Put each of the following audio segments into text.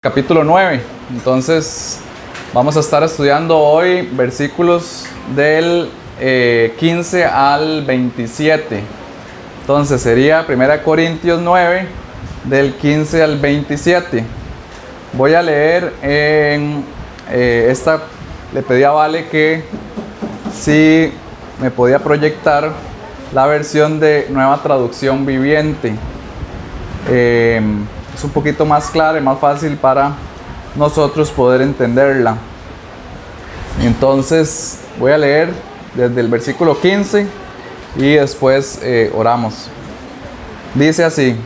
Capítulo 9. Entonces vamos a estar estudiando hoy versículos del 15 al 27. Entonces sería 1 Corintios 9 del 15 al 27. Voy a leer en esta. Le pedí a Vale que si me podía proyectar la versión de Nueva Traducción Viviente. Es un poquito más clara y más fácil para nosotros poder entenderla. Entonces voy a leer desde el versículo 15 y después oramos. Dice así,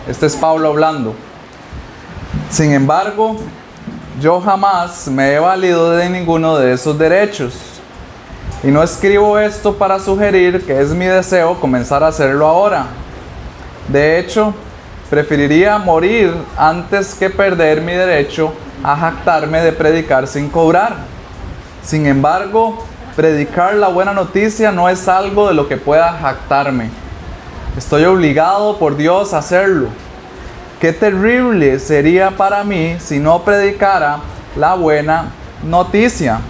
este es Pablo hablando: sin embargo, yo jamás me he valido de ninguno de esos derechos, y no escribo esto para sugerir que es mi deseo comenzar a hacerlo ahora. De hecho, preferiría morir antes que perder mi derecho a jactarme de predicar sin cobrar. Sin embargo, predicar la buena noticia no es algo de lo que pueda jactarme. Estoy obligado por Dios a hacerlo. Qué terrible sería para mí si no predicara la buena noticia.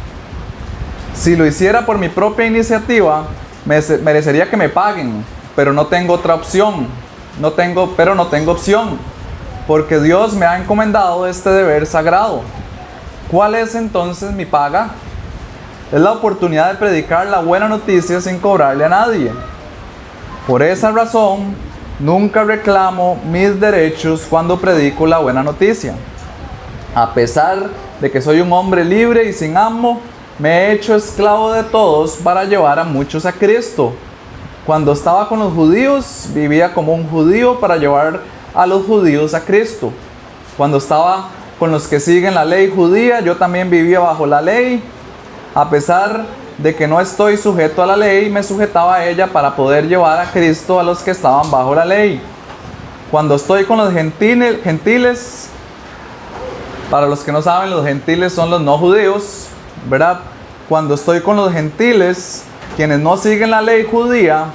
Si lo hiciera por mi propia iniciativa, merecería que me paguen, pero no tengo otra opción. No tengo opción, porque Dios me ha encomendado este deber sagrado. ¿Cuál es entonces mi paga? Es la oportunidad de predicar la buena noticia sin cobrarle a nadie. Por esa razón, nunca reclamo mis derechos cuando predico la buena noticia. A pesar de que soy un hombre libre y sin amo, me he hecho esclavo de todos para llevar a muchos a Cristo. Cuando estaba con los judíos, vivía como un judío para llevar a los judíos a Cristo. Cuando estaba con los que siguen la ley judía, yo también vivía bajo la ley. A pesar de que no estoy sujeto a la ley, me sujetaba a ella para poder llevar a Cristo a los que estaban bajo la ley. Cuando estoy con los gentiles, para los que no saben, los gentiles son los no judíos, ¿verdad? Cuando estoy con los gentiles, quienes no siguen la ley judía,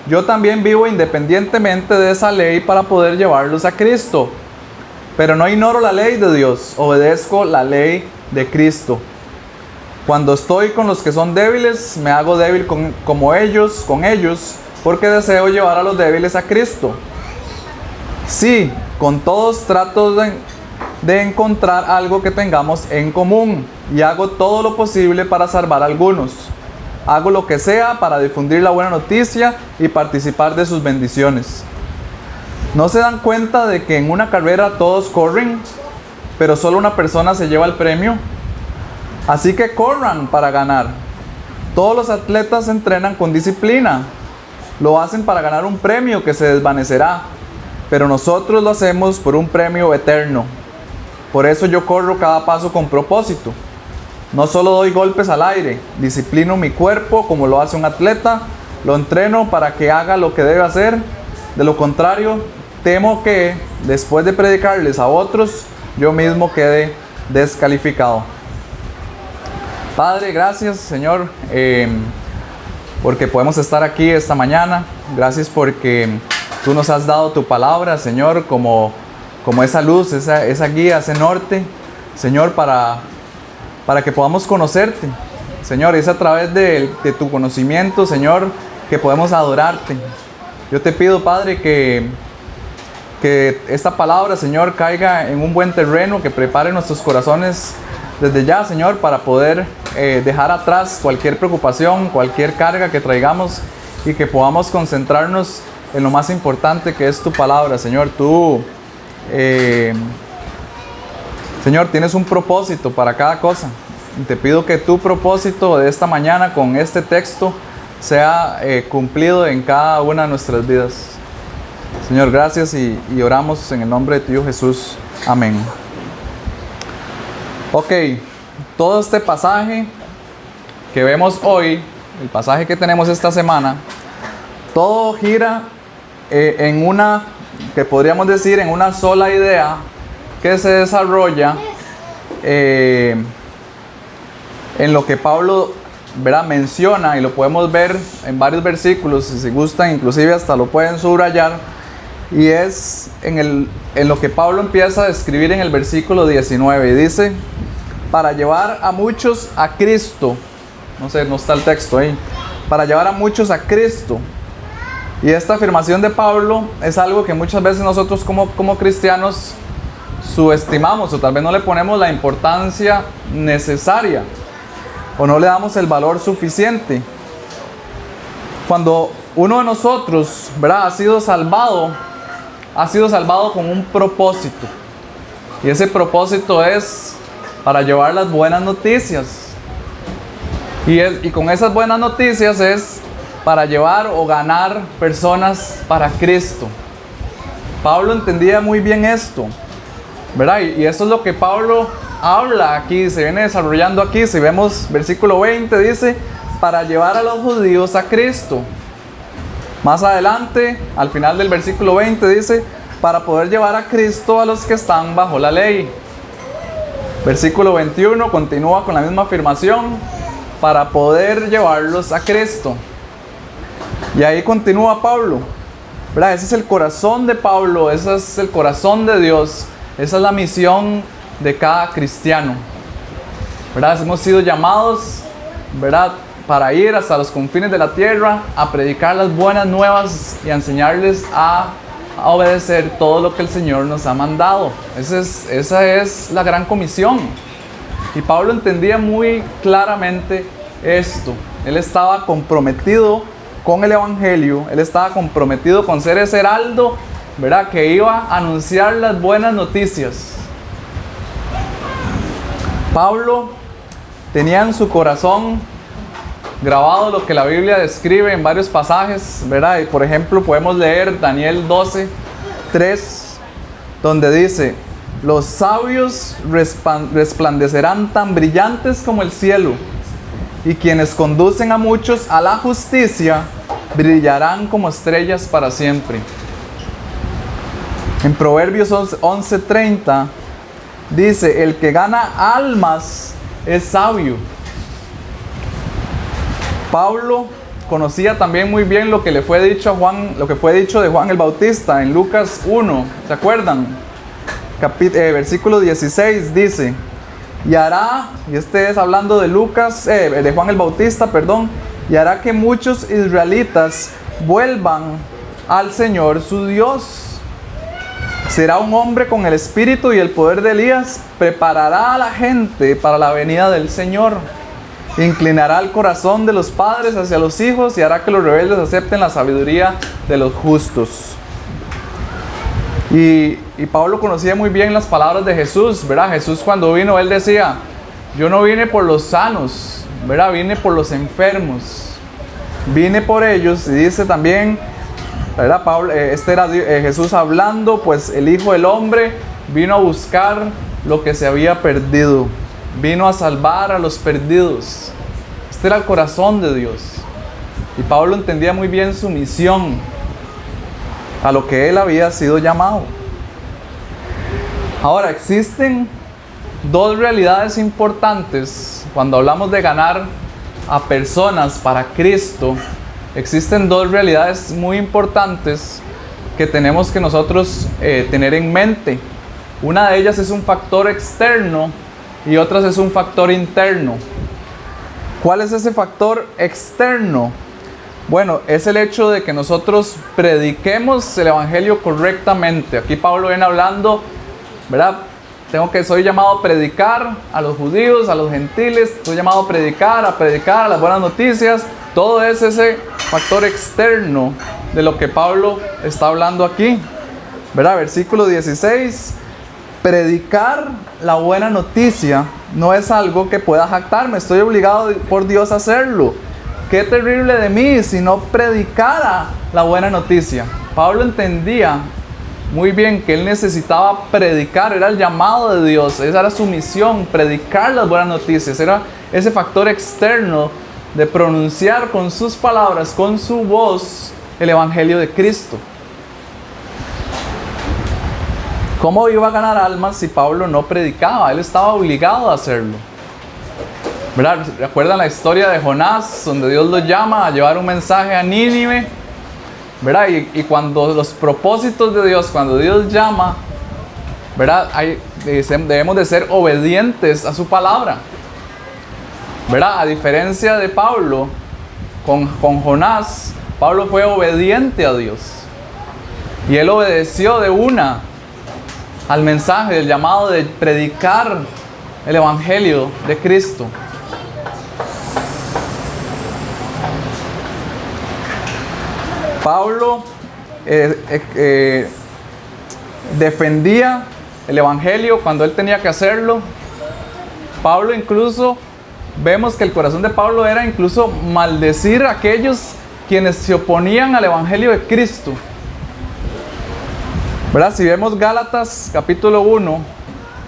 yo también vivo independientemente de esa ley para poder llevarlos a Cristo. Pero no ignoro la ley de Dios, obedezco la ley de Cristo. Cuando estoy con los que son débiles, me hago débil con ellos, porque deseo llevar a los débiles a Cristo. Sí, con todos trato de encontrar algo que tengamos en común, y hago todo lo posible para salvar a algunos. Hago lo que sea para difundir la buena noticia y participar de sus bendiciones. ¿No se dan cuenta de que en una carrera todos corren, pero solo una persona se lleva el premio? Así que corran para ganar. Todos los atletas entrenan con disciplina. Lo hacen para ganar un premio que se desvanecerá, pero nosotros lo hacemos por un premio eterno. Por eso yo corro cada paso con propósito. No solo doy golpes al aire, disciplino mi cuerpo como lo hace un atleta, lo entreno para que haga lo que debe hacer. De lo contrario, temo que, después de predicarles a otros, yo mismo quede descalificado. Padre, gracias, Señor, porque podemos estar aquí esta mañana. Gracias porque tú nos has dado tu palabra, Señor, como esa luz, esa guía, ese norte, Señor, para que podamos conocerte, Señor. Es a través de tu conocimiento, Señor, que podemos adorarte. Yo te pido, Padre, que esta palabra, Señor, caiga en un buen terreno, que prepare nuestros corazones desde ya, Señor, para poder dejar atrás cualquier preocupación, cualquier carga que traigamos, y que podamos concentrarnos en lo más importante, que es tu palabra, Señor. Tú, Señor, tienes un propósito para cada cosa. Y te pido que tu propósito de esta mañana con este texto sea cumplido en cada una de nuestras vidas. Señor, gracias y oramos en el nombre de tu Hijo Jesús. Amén. Ok, todo este pasaje que vemos hoy, el pasaje que tenemos esta semana, todo gira en una, que podríamos decir, en una sola idea que se desarrolla en lo que Pablo, ¿verdad?, menciona, y lo podemos ver en varios versículos. Si se gustan, inclusive hasta lo pueden subrayar, Y es en lo que Pablo empieza a describir en el versículo 19. Y dice, para llevar a muchos a Cristo. No sé, no está el texto ahí. Para llevar a muchos a Cristo. Y esta afirmación de Pablo es algo que muchas veces nosotros como cristianos subestimamos, o tal vez no le ponemos la importancia necesaria, o no le damos el valor suficiente. Cuando uno de nosotros, ¿verdad?, ha sido salvado con un propósito. Y ese propósito es para llevar las buenas noticias. Y con esas buenas noticias es para llevar o ganar personas para Cristo. Pablo entendía muy bien esto, ¿verdad? Y eso es lo que Pablo habla aquí, se viene desarrollando aquí. Si vemos versículo 20, dice, para llevar a los judíos a Cristo. Más adelante, al final del versículo 20, dice, para poder llevar a Cristo a los que están bajo la ley. Versículo 21 continúa con la misma afirmación, para poder llevarlos a Cristo. Y ahí continúa Pablo, ¿verdad? Ese es el corazón de Pablo, ese es el corazón de Dios, esa es la misión de cada cristiano, ¿verdad? Hemos sido llamados, ¿verdad?, para ir hasta los confines de la tierra a predicar las buenas nuevas y a enseñarles a obedecer todo lo que el Señor nos ha mandado. Esa es la gran comisión. Y Pablo entendía muy claramente esto. Él estaba comprometido con el Evangelio, él estaba comprometido con ser ese heraldo, ¿verdad?, que iba a anunciar las buenas noticias. Pablo tenía en su corazón grabado lo que la Biblia describe en varios pasajes, ¿verdad? Y por ejemplo podemos leer Daniel 12:3, donde dice, los sabios resplandecerán tan brillantes como el cielo, y quienes conducen a muchos a la justicia brillarán como estrellas para siempre. En Proverbios 11:30 dice, el que gana almas es sabio. Pablo conocía también muy bien lo que le fue dicho a Juan, lo que fue dicho de Juan el Bautista en Lucas 1, ¿se acuerdan? Versículo 16 dice, y hará, y este es hablando de de Juan el Bautista, y hará que muchos israelitas vuelvan al Señor su Dios. Será un hombre con el espíritu y el poder de Elías, preparará a la gente para la venida del Señor. Inclinará el corazón de los padres hacia los hijos y hará que los rebeldes acepten la sabiduría de los justos. Y Pablo conocía muy bien las palabras de Jesús, ¿verdad? Jesús cuando vino, él decía, yo no vine por los sanos, ¿verdad? Vine por los enfermos. Vine por ellos. Y dice también, ¿verdad? Pablo, este era Jesús hablando, pues el Hijo del Hombre vino a buscar lo que se había perdido. Vino a salvar a los perdidos. Este era el corazón de Dios. Y Pablo entendía muy bien su misión, a lo que él había sido llamado. Ahora, existen dos realidades importantes cuando hablamos de ganar a personas para Cristo. Existen dos realidades muy importantes que tenemos que nosotros tener en mente. Una de ellas es un factor externo y otras es un factor interno. ¿Cuál es ese factor externo? Bueno, es el hecho de que nosotros prediquemos el Evangelio correctamente. Aquí Pablo viene hablando, ¿verdad? Soy llamado a predicar a los judíos, a los gentiles, soy llamado a predicar las buenas noticias. Todo es ese factor externo de lo que Pablo está hablando aquí, ¿verdad? Versículo 16. Predicar la buena noticia no es algo que pueda jactarme, estoy obligado por Dios a hacerlo. Qué terrible de mí si no predicara la buena noticia. Pablo entendía muy bien que él necesitaba predicar, era el llamado de Dios, esa era su misión, predicar las buenas noticias, era ese factor externo de pronunciar con sus palabras, con su voz, el Evangelio de Cristo. ¿Cómo iba a ganar almas si Pablo no predicaba? Él estaba obligado a hacerlo, ¿verdad? ¿Recuerdan la historia de Jonás, donde Dios lo llama a llevar un mensaje a Nínive? ¿verdad? Y cuando los propósitos de Dios, cuando Dios llama, ¿verdad? Debemos de ser obedientes a su palabra, ¿verdad? A diferencia de Pablo, con Jonás, Pablo fue obediente a Dios. Y él obedeció de una al mensaje, del llamado de predicar el Evangelio de Cristo. Pablo defendía el Evangelio cuando él tenía que hacerlo. Pablo incluso, vemos que el corazón de Pablo era incluso maldecir a aquellos quienes se oponían al Evangelio de Cristo. ¿Verdad? Si vemos Gálatas capítulo 1,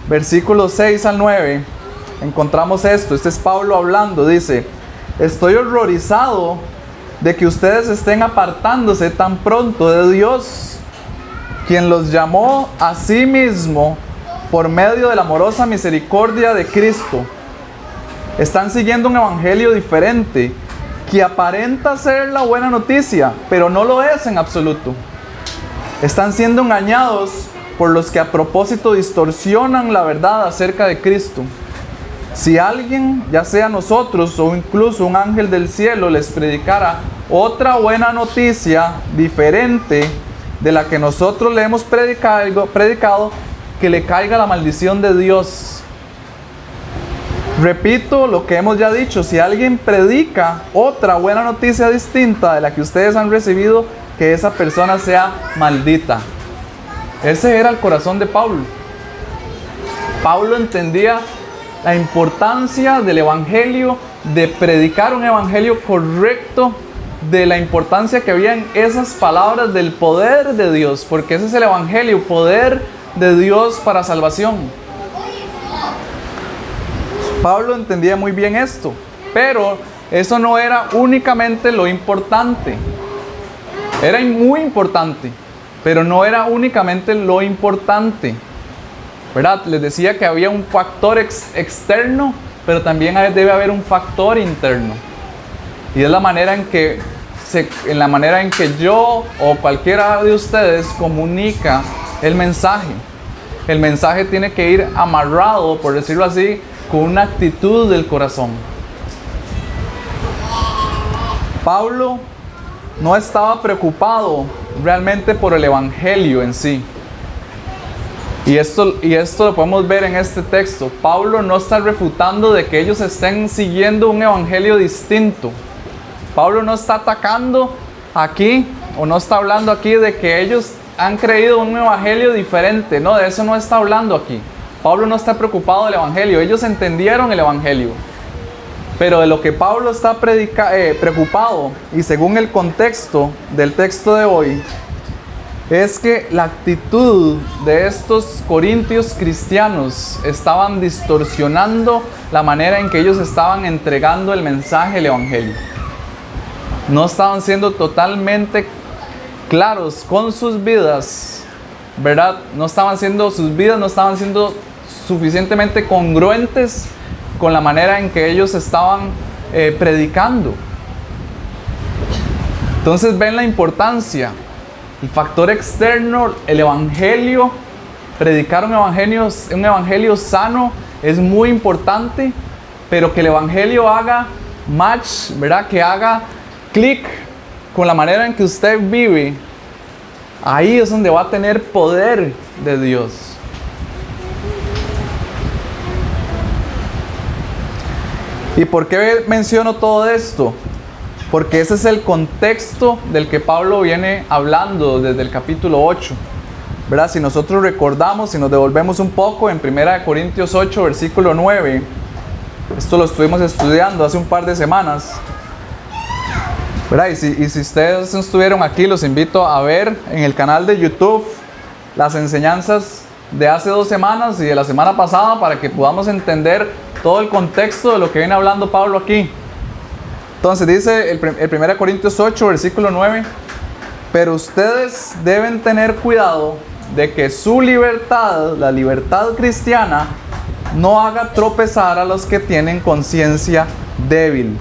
versículos 6 al 9, encontramos esto. Este es Pablo hablando, dice: estoy horrorizado de que ustedes estén apartándose tan pronto de Dios, quien los llamó a sí mismo por medio de la amorosa misericordia de Cristo. Están siguiendo un evangelio diferente, que aparenta ser la buena noticia, pero no lo es en absoluto. Están siendo engañados por los que a propósito distorsionan la verdad acerca de Cristo. Si alguien, ya sea nosotros o incluso un ángel del cielo, les predicara otra buena noticia diferente de la que nosotros le hemos predicado, que le caiga la maldición de Dios. Repito lo que hemos ya dicho: si alguien predica otra buena noticia distinta de la que ustedes han recibido, que esa persona sea maldita. Ese era el corazón de Pablo. Pablo entendía la importancia del evangelio, de predicar un evangelio correcto, de la importancia que había en esas palabras del poder de Dios, porque ese es el evangelio, poder de Dios para salvación. Pablo entendía muy bien esto, pero eso no era únicamente lo importante. Era muy importante, pero no era únicamente lo importante, ¿verdad? Les decía que había un factor externo, pero también debe haber un factor interno. Y es la manera en que yo o cualquiera de ustedes comunica el mensaje. El mensaje tiene que ir amarrado, por decirlo así, con una actitud del corazón. Pablo no estaba preocupado realmente por el evangelio en sí. Y esto lo podemos ver en este texto. Pablo no está refutando de que ellos estén siguiendo un evangelio distinto. Pablo no está atacando aquí, o no está hablando aquí de que ellos han creído un evangelio diferente. No, de eso no está hablando aquí. Pablo no está preocupado del evangelio. Ellos entendieron el evangelio. Pero de lo que Pablo está preocupado, y según el contexto del texto de hoy, es que la actitud de estos corintios cristianos estaban distorsionando la manera en que ellos estaban entregando el mensaje del evangelio. No estaban siendo totalmente claros con sus vidas, ¿verdad? Sus vidas no estaban siendo suficientemente congruentes con la manera en que ellos estaban predicando. Entonces ven la importancia, el factor externo, el evangelio, predicar un evangelio sano es muy importante, pero que el evangelio haga match, ¿verdad? Que haga clic con la manera en que usted vive. Ahí es donde va a tener poder de Dios. ¿Y por qué menciono todo esto? Porque ese es el contexto del que Pablo viene hablando desde el capítulo 8. ¿Verdad? Si nosotros recordamos, si nos devolvemos un poco en 1 Corintios 8, versículo 9, esto lo estuvimos estudiando hace un par de semanas. ¿Verdad? Y si ustedes no estuvieron aquí, los invito a ver en el canal de YouTube las enseñanzas de hace 2 semanas y de la semana pasada, para que podamos entender todo el contexto de lo que viene hablando Pablo aquí. Entonces dice el 1 Corintios 8, versículo 9: pero ustedes deben tener cuidado de que su libertad, la libertad cristiana, no haga tropezar a los que tienen conciencia débil.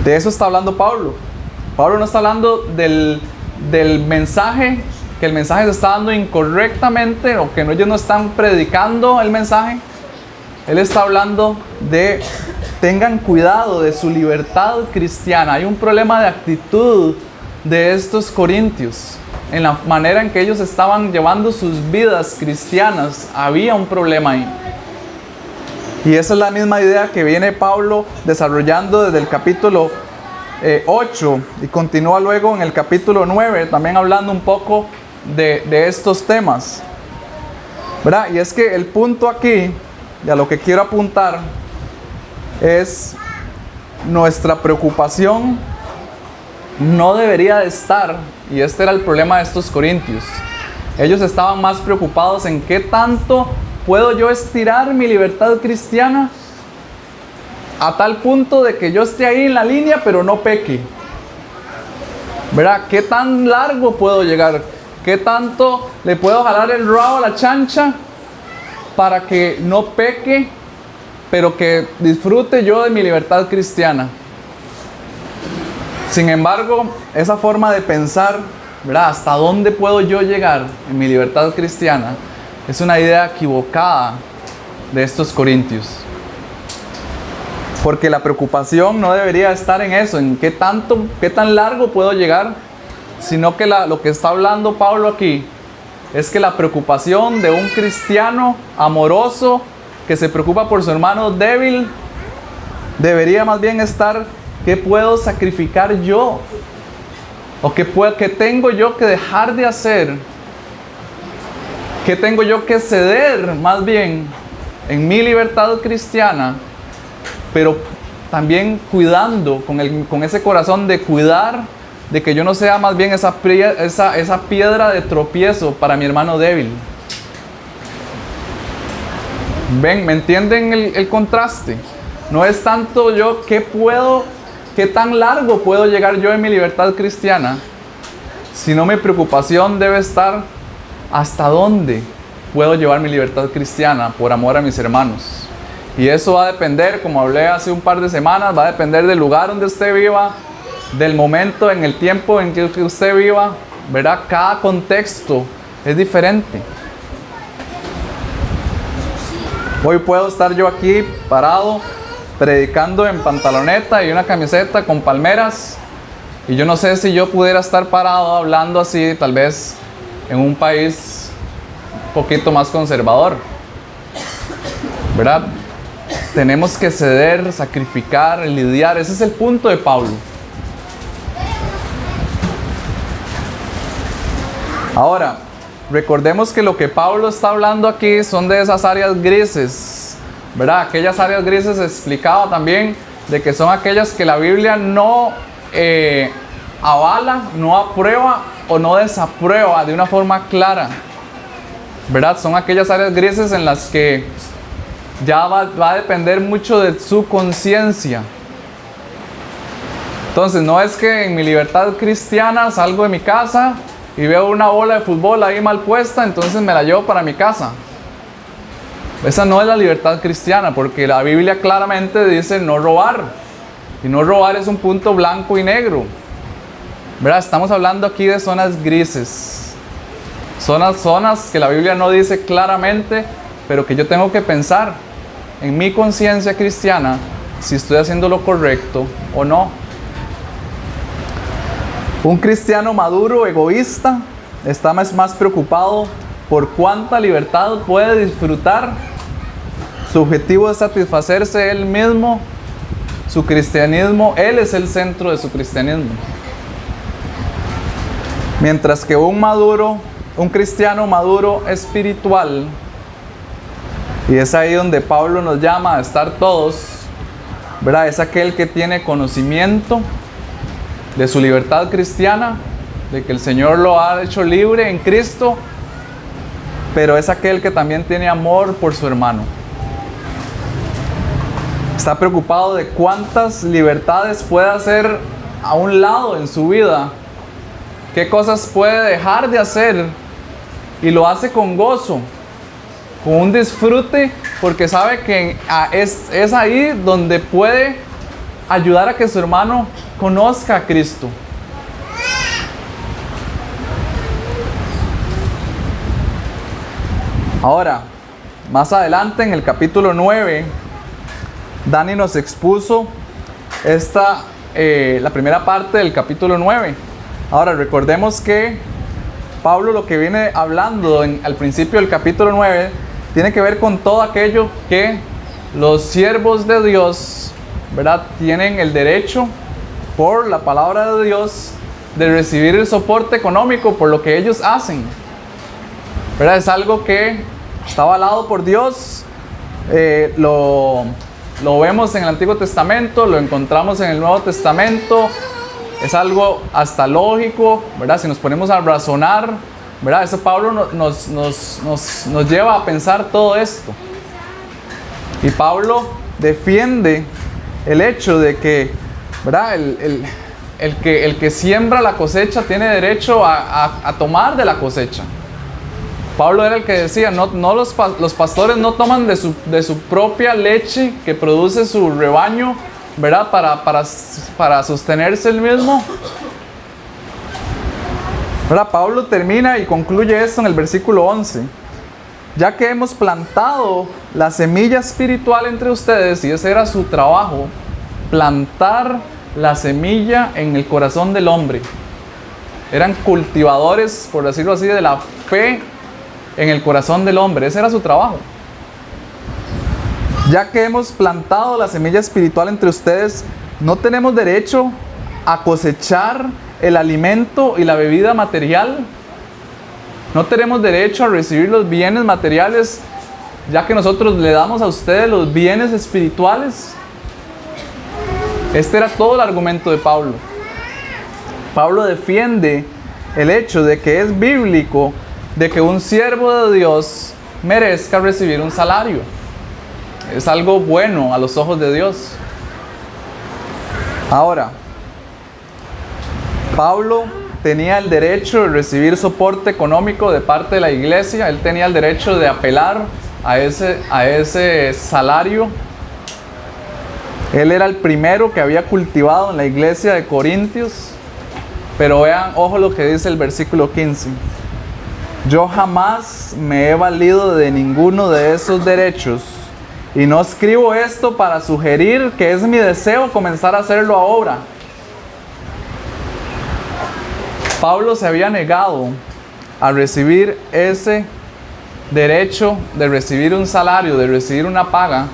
De eso está hablando Pablo. Pablo no está hablando del mensaje, que el mensaje se está dando incorrectamente o que ellos no están predicando el mensaje. Él está hablando de tengan cuidado de su libertad cristiana. Hay un problema de actitud de estos corintios. En la manera en que ellos estaban llevando sus vidas cristianas, había un problema ahí. Y esa es la misma idea que viene Pablo desarrollando desde el capítulo 8 y continúa luego en el capítulo 9, también hablando un poco de estos temas, ¿verdad? Y es que el punto aquí, y a lo que quiero apuntar, es nuestra preocupación no debería de estar, y este era el problema de estos corintios. Ellos estaban más preocupados en qué tanto puedo yo estirar mi libertad cristiana a tal punto de que yo esté ahí en la línea pero no peque, ¿verdad? ¿Qué tan largo puedo llegar? ¿Qué tanto le puedo jalar el rabo a la chancha para que no peque, pero que disfrute yo de mi libertad cristiana? Sin embargo, esa forma de pensar, ¿verdad? ¿Hasta dónde puedo yo llegar en mi libertad cristiana? Es una idea equivocada de estos corintios. Porque la preocupación no debería estar en eso, en qué tan largo puedo llegar, sino que lo que está hablando Pablo aquí es que la preocupación de un cristiano amoroso que se preocupa por su hermano débil debería más bien estar: ¿qué puedo sacrificar yo? ¿O qué tengo yo que dejar de hacer? ¿Qué tengo yo que ceder más bien en mi libertad cristiana? Pero también cuidando, con ese corazón de cuidar, de que yo no sea más bien esa piedra de tropiezo para mi hermano débil. ¿Ven? ¿Me entienden el contraste? No es tanto yo qué tan largo puedo llegar yo en mi libertad cristiana, sino mi preocupación debe estar hasta dónde puedo llevar mi libertad cristiana por amor a mis hermanos. Y eso va a depender, como hablé hace un par de semanas, va a depender del lugar donde usted viva, del momento, en el tiempo en que usted viva, ¿verdad? Cada contexto es diferente. Hoy puedo estar yo aquí parado, predicando en pantaloneta y una camiseta con palmeras, y yo no sé si yo pudiera estar parado hablando así, tal vez en un país un poquito más conservador, ¿verdad? Tenemos que ceder, sacrificar, lidiar. Ese es el punto de Pablo. Ahora, recordemos que lo que Pablo está hablando aquí son de esas áreas grises, ¿verdad? Aquellas áreas grises explicaba también de que son aquellas que la Biblia no avala, no aprueba o no desaprueba de una forma clara, ¿verdad? Son aquellas áreas grises en las que ya va a depender mucho de su conciencia. Entonces, no es que en mi libertad cristiana salgo de mi casa y veo una bola de fútbol ahí mal puesta, entonces me la llevo para mi casa. Esa no es la libertad cristiana, porque la Biblia claramente dice no robar. Y no robar es un punto blanco y negro, ¿verdad? Estamos hablando aquí de zonas grises. Zonas que la Biblia no dice claramente, pero que yo tengo que pensar en mi conciencia cristiana si estoy haciendo lo correcto o no. Un cristiano maduro, egoísta, está más preocupado por cuánta libertad puede disfrutar. Su objetivo es satisfacerse él mismo, su cristianismo. Él es el centro de su cristianismo. Mientras que un cristiano maduro espiritual, y es ahí donde Pablo nos llama a estar todos, ¿verdad? Es aquel que tiene conocimiento de su libertad cristiana, de que el Señor lo ha hecho libre en Cristo, pero es aquel que también tiene amor por su hermano. Está preocupado de cuántas libertades puede hacer a un lado en su vida, qué cosas puede dejar de hacer, y lo hace con gozo, con un disfrute, porque sabe que es ahí donde puede ayudar a que su hermano conozca a Cristo. Ahora, más adelante en el capítulo 9, Dani nos expuso la primera parte del capítulo 9. Ahora, recordemos que Pablo lo que viene hablando al principio del capítulo 9 tiene que ver con todo aquello que los siervos de Dios, ¿verdad?, tienen el derecho por la palabra de Dios de recibir el soporte económico por lo que ellos hacen, ¿verdad? Es algo que está avalado por Dios. Lo vemos en el Antiguo Testamento, lo encontramos en el Nuevo Testamento. Es algo hasta lógico, ¿verdad? Si nos ponemos a razonar, ¿verdad? Eso Pablo nos lleva a pensar todo esto. Y Pablo defiende el hecho de que, ¿verdad?, el que siembra la cosecha tiene derecho a tomar de la cosecha. Pablo era el que decía, los pastores no toman de su propia leche que produce su rebaño, ¿verdad?, para sostenerse el mismo. ¿Verdad? Pablo termina y concluye esto en el versículo 11. Ya que hemos plantado la semilla espiritual entre ustedes, y ese era su trabajo, plantar la semilla en el corazón del hombre. Eran cultivadores, por decirlo así, de la fe en el corazón del hombre. Ese era su trabajo. Ya que hemos plantado la semilla espiritual entre ustedes, no tenemos derecho a cosechar el alimento y la bebida material. No tenemos derecho a recibir los bienes materiales, ya que nosotros le damos a ustedes los bienes espirituales. Este era todo el argumento de Pablo. Pablo defiende el hecho de que es bíblico de que un siervo de Dios merezca recibir un salario. Es algo bueno a los ojos de Dios. Ahora, Pablo tenía el derecho de recibir soporte económico de parte de la iglesia. Él tenía el derecho de apelar a ese salario. Él era el primero que había cultivado en la iglesia de Corintios. Pero vean, ojo lo que dice el versículo 15. Yo jamás me he valido de ninguno de esos derechos, y no escribo esto para sugerir que es mi deseo comenzar a hacerlo ahora. Pablo se había negado a recibir ese derecho de recibir un salario, de recibir una paga,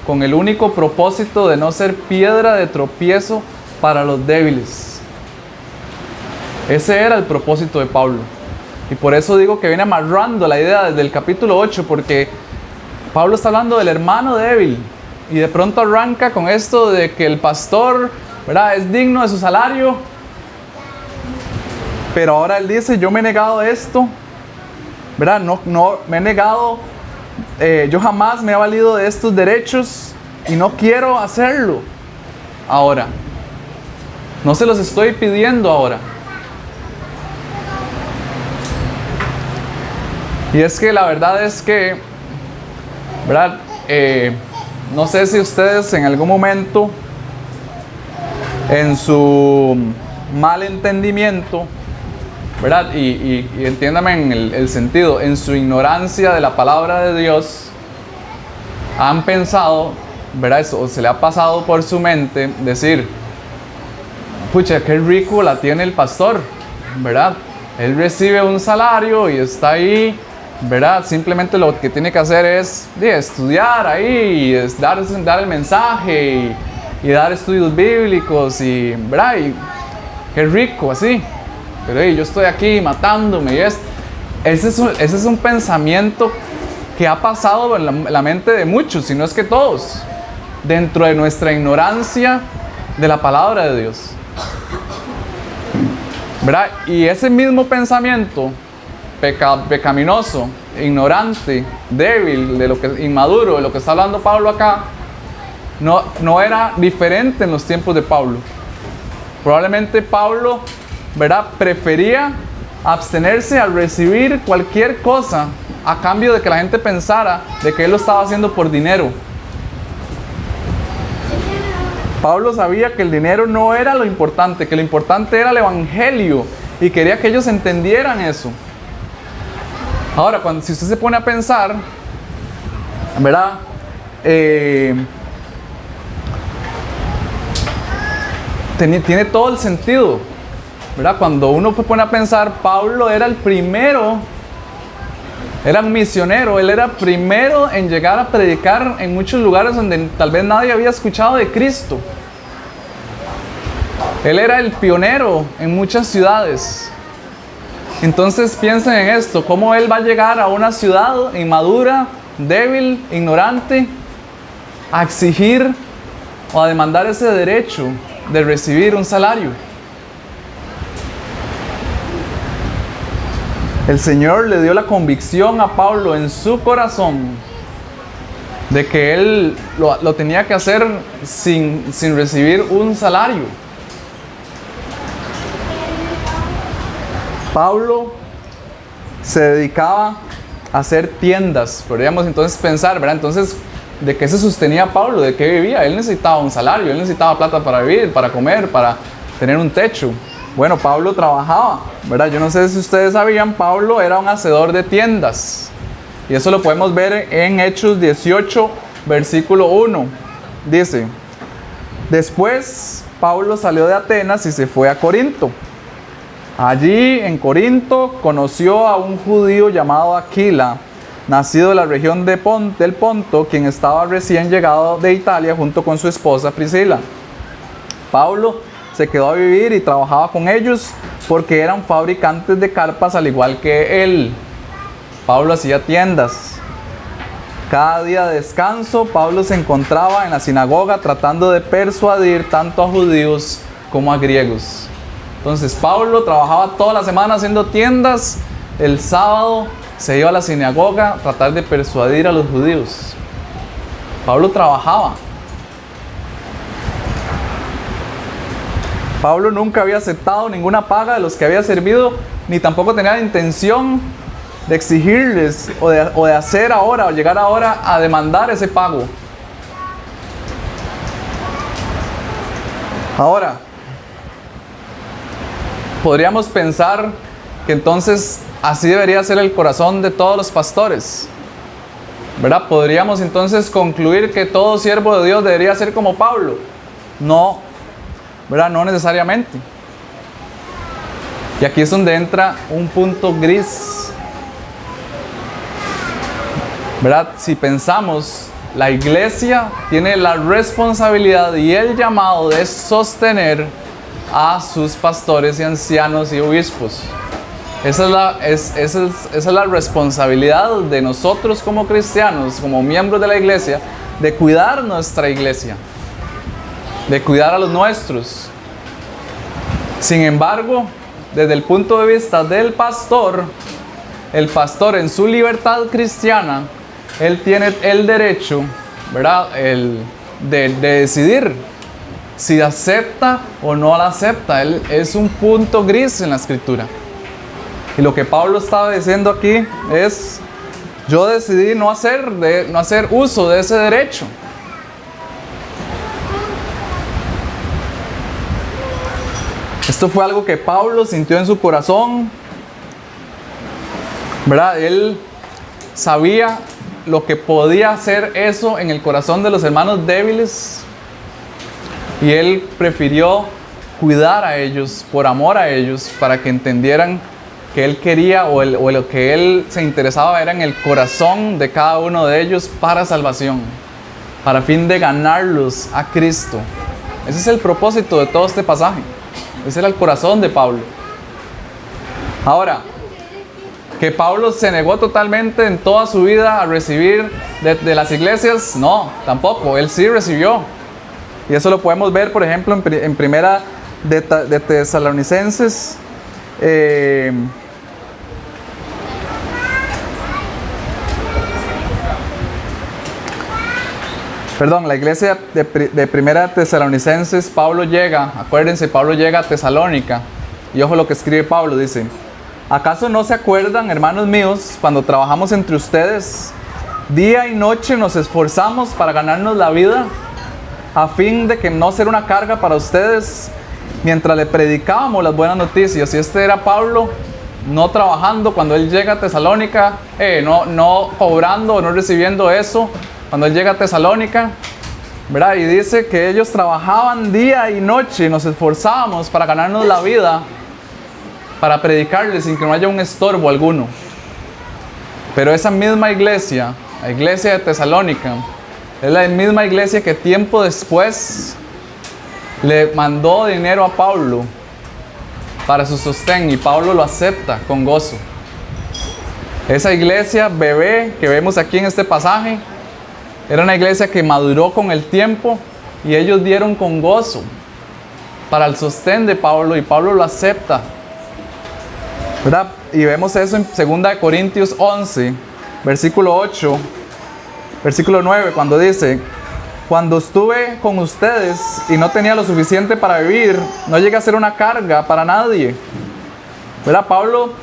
con el único propósito de no ser piedra de tropiezo para los débiles. Ese era el propósito de Pablo. Y por eso digo que viene amarrando la idea desde el capítulo 8, porque Pablo está hablando del hermano débil y de pronto arranca con esto de que el pastor, ¿verdad?, es digno de su salario. Pero ahora él dice, yo me he negado a esto, ¿verdad? No me he negado, yo jamás me he valido de estos derechos y no quiero hacerlo ahora. No se los estoy pidiendo ahora. Y es que la verdad es que, ¿verdad? No sé si ustedes en algún momento, en su mal entendimiento, ¿verdad? Y entiéndame en el sentido, en su ignorancia de la palabra de Dios, han pensado, ¿verdad? O se le ha pasado por su mente decir, pucha, qué rico la tiene el pastor, ¿verdad? Él recibe un salario y está ahí, ¿verdad? Simplemente lo que tiene que hacer es estudiar ahí, es dar el mensaje y dar estudios bíblicos, y, ¿verdad? Y qué rico así. Pero yo estoy aquí matándome y ese es un pensamiento que ha pasado en la mente de muchos, si no es que todos, dentro de nuestra ignorancia de la palabra de Dios, ¿verdad? Y ese mismo pensamiento pecaminoso, ignorante, débil, inmaduro, de lo que está hablando Pablo acá, no era diferente en los tiempos de Pablo. Probablemente Pablo, ¿verdad?, prefería abstenerse a recibir cualquier cosa a cambio de que la gente pensara de que él lo estaba haciendo por dinero. Pablo sabía que el dinero no era lo importante, que lo importante era el evangelio, y quería que ellos entendieran eso. Ahora, si usted se pone a pensar, ¿verdad? Tiene todo el sentido, ¿verdad? Cuando uno se pone a pensar, Pablo era el primero, era un misionero, él era primero en llegar a predicar en muchos lugares donde tal vez nadie había escuchado de Cristo. Él era el pionero en muchas ciudades. Entonces piensen en esto, cómo él va a llegar a una ciudad inmadura, débil, ignorante, a exigir o a demandar ese derecho de recibir un salario. El Señor le dio la convicción a Pablo en su corazón de que él lo tenía que hacer sin recibir un salario. Pablo se dedicaba a hacer tiendas. Podríamos entonces pensar, ¿verdad? Entonces, ¿de qué se sostenía Pablo? ¿De qué vivía? Él necesitaba un salario, él necesitaba plata para vivir, para comer, para tener un techo. Bueno, Pablo trabajaba, ¿verdad? Yo no sé si ustedes sabían, Pablo era un hacedor de tiendas. Y eso lo podemos ver en Hechos 18, versículo 1. Dice: después Pablo salió de Atenas y se fue a Corinto. Allí en Corinto conoció a un judío llamado Aquila, nacido de la región del Ponto, quien estaba recién llegado de Italia junto con su esposa Priscila. Pablo se quedó a vivir y trabajaba con ellos porque eran fabricantes de carpas al igual que él. Pablo hacía tiendas. Cada día de descanso, Pablo se encontraba en la sinagoga tratando de persuadir tanto a judíos como a griegos. Entonces Pablo trabajaba toda la semana haciendo tiendas. El sábado se iba a la sinagoga a tratar de persuadir a los judíos. Pablo trabajaba. Pablo nunca había aceptado ninguna paga de los que había servido, ni tampoco tenía la intención de exigirles o de hacer ahora o llegar ahora a demandar ese pago. Ahora, podríamos pensar que entonces así debería ser el corazón de todos los pastores, ¿verdad? Podríamos entonces concluir que todo siervo de Dios debería ser como Pablo. No, ¿verdad? No necesariamente. Y aquí es donde entra un punto gris, ¿verdad? Si pensamos, la iglesia tiene la responsabilidad y el llamado de sostener a sus pastores y ancianos y obispos. Esa es la responsabilidad de nosotros como cristianos, como miembros de la iglesia, de cuidar nuestra iglesia, de cuidar a los nuestros. Sin embargo, desde el punto de vista del pastor, el pastor en su libertad cristiana, él tiene el derecho, ¿verdad?, de decidir si acepta o no la acepta. Él es un punto gris en la escritura. Y lo que Pablo estaba diciendo aquí es: yo decidí no hacer uso de ese derecho. Esto fue algo que Pablo sintió en su corazón, ¿verdad? Él sabía lo que podía hacer eso en el corazón de los hermanos débiles. Y él prefirió cuidar a ellos, por amor a ellos, para que entendieran que él quería o lo que él se interesaba era en el corazón de cada uno de ellos para salvación, para fin de ganarlos a Cristo. Ese es el propósito de todo este pasaje. Ese era el corazón de Pablo. Ahora, que Pablo se negó totalmente en toda su vida a recibir de las iglesias, no, tampoco. Él sí recibió. Y eso lo podemos ver, por ejemplo, en primera de Tesalonicenses. La iglesia de primera Tesalonicenses, Pablo llega, acuérdense, Pablo llega a Tesalónica. Y ojo lo que escribe Pablo, dice: ¿acaso no se acuerdan, hermanos míos, cuando trabajamos entre ustedes? Día y noche nos esforzamos para ganarnos la vida, a fin de que no ser una carga para ustedes, mientras le predicábamos las buenas noticias. Y este era Pablo, no trabajando cuando él llega a Tesalónica, no cobrando, no recibiendo eso cuando él llega a Tesalónica, ¿verdad? Y dice que ellos trabajaban día y noche y nos esforzábamos para ganarnos la vida, para predicarles sin que no haya un estorbo alguno. Pero esa misma iglesia, la iglesia de Tesalónica, es la misma iglesia que tiempo después le mandó dinero a Pablo para su sostén, y Pablo lo acepta con gozo. Esa iglesia bebé que vemos aquí en este pasaje era una iglesia que maduró con el tiempo, y ellos dieron con gozo para el sostén de Pablo, y Pablo lo acepta, ¿verdad? Y vemos eso en 2 Corintios 11, versículo 8, versículo 9, cuando dice: cuando estuve con ustedes y no tenía lo suficiente para vivir, no llegué a ser una carga para nadie. ¿Verdad? Pablo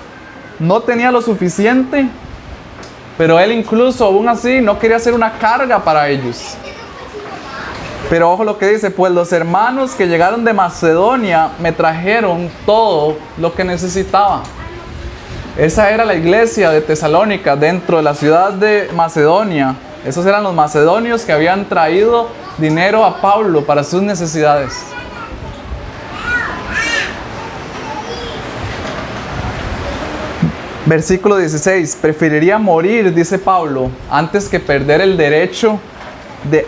no tenía lo suficiente, pero él incluso aún así no quería ser una carga para ellos. Pero ojo lo que dice: pues los hermanos que llegaron de Macedonia me trajeron todo lo que necesitaba. Esa era la iglesia de Tesalónica dentro de la ciudad de Macedonia. Esos eran los macedonios que habían traído dinero a Pablo para sus necesidades. Versículo 16. Preferiría morir, dice Pablo, antes que perder el derecho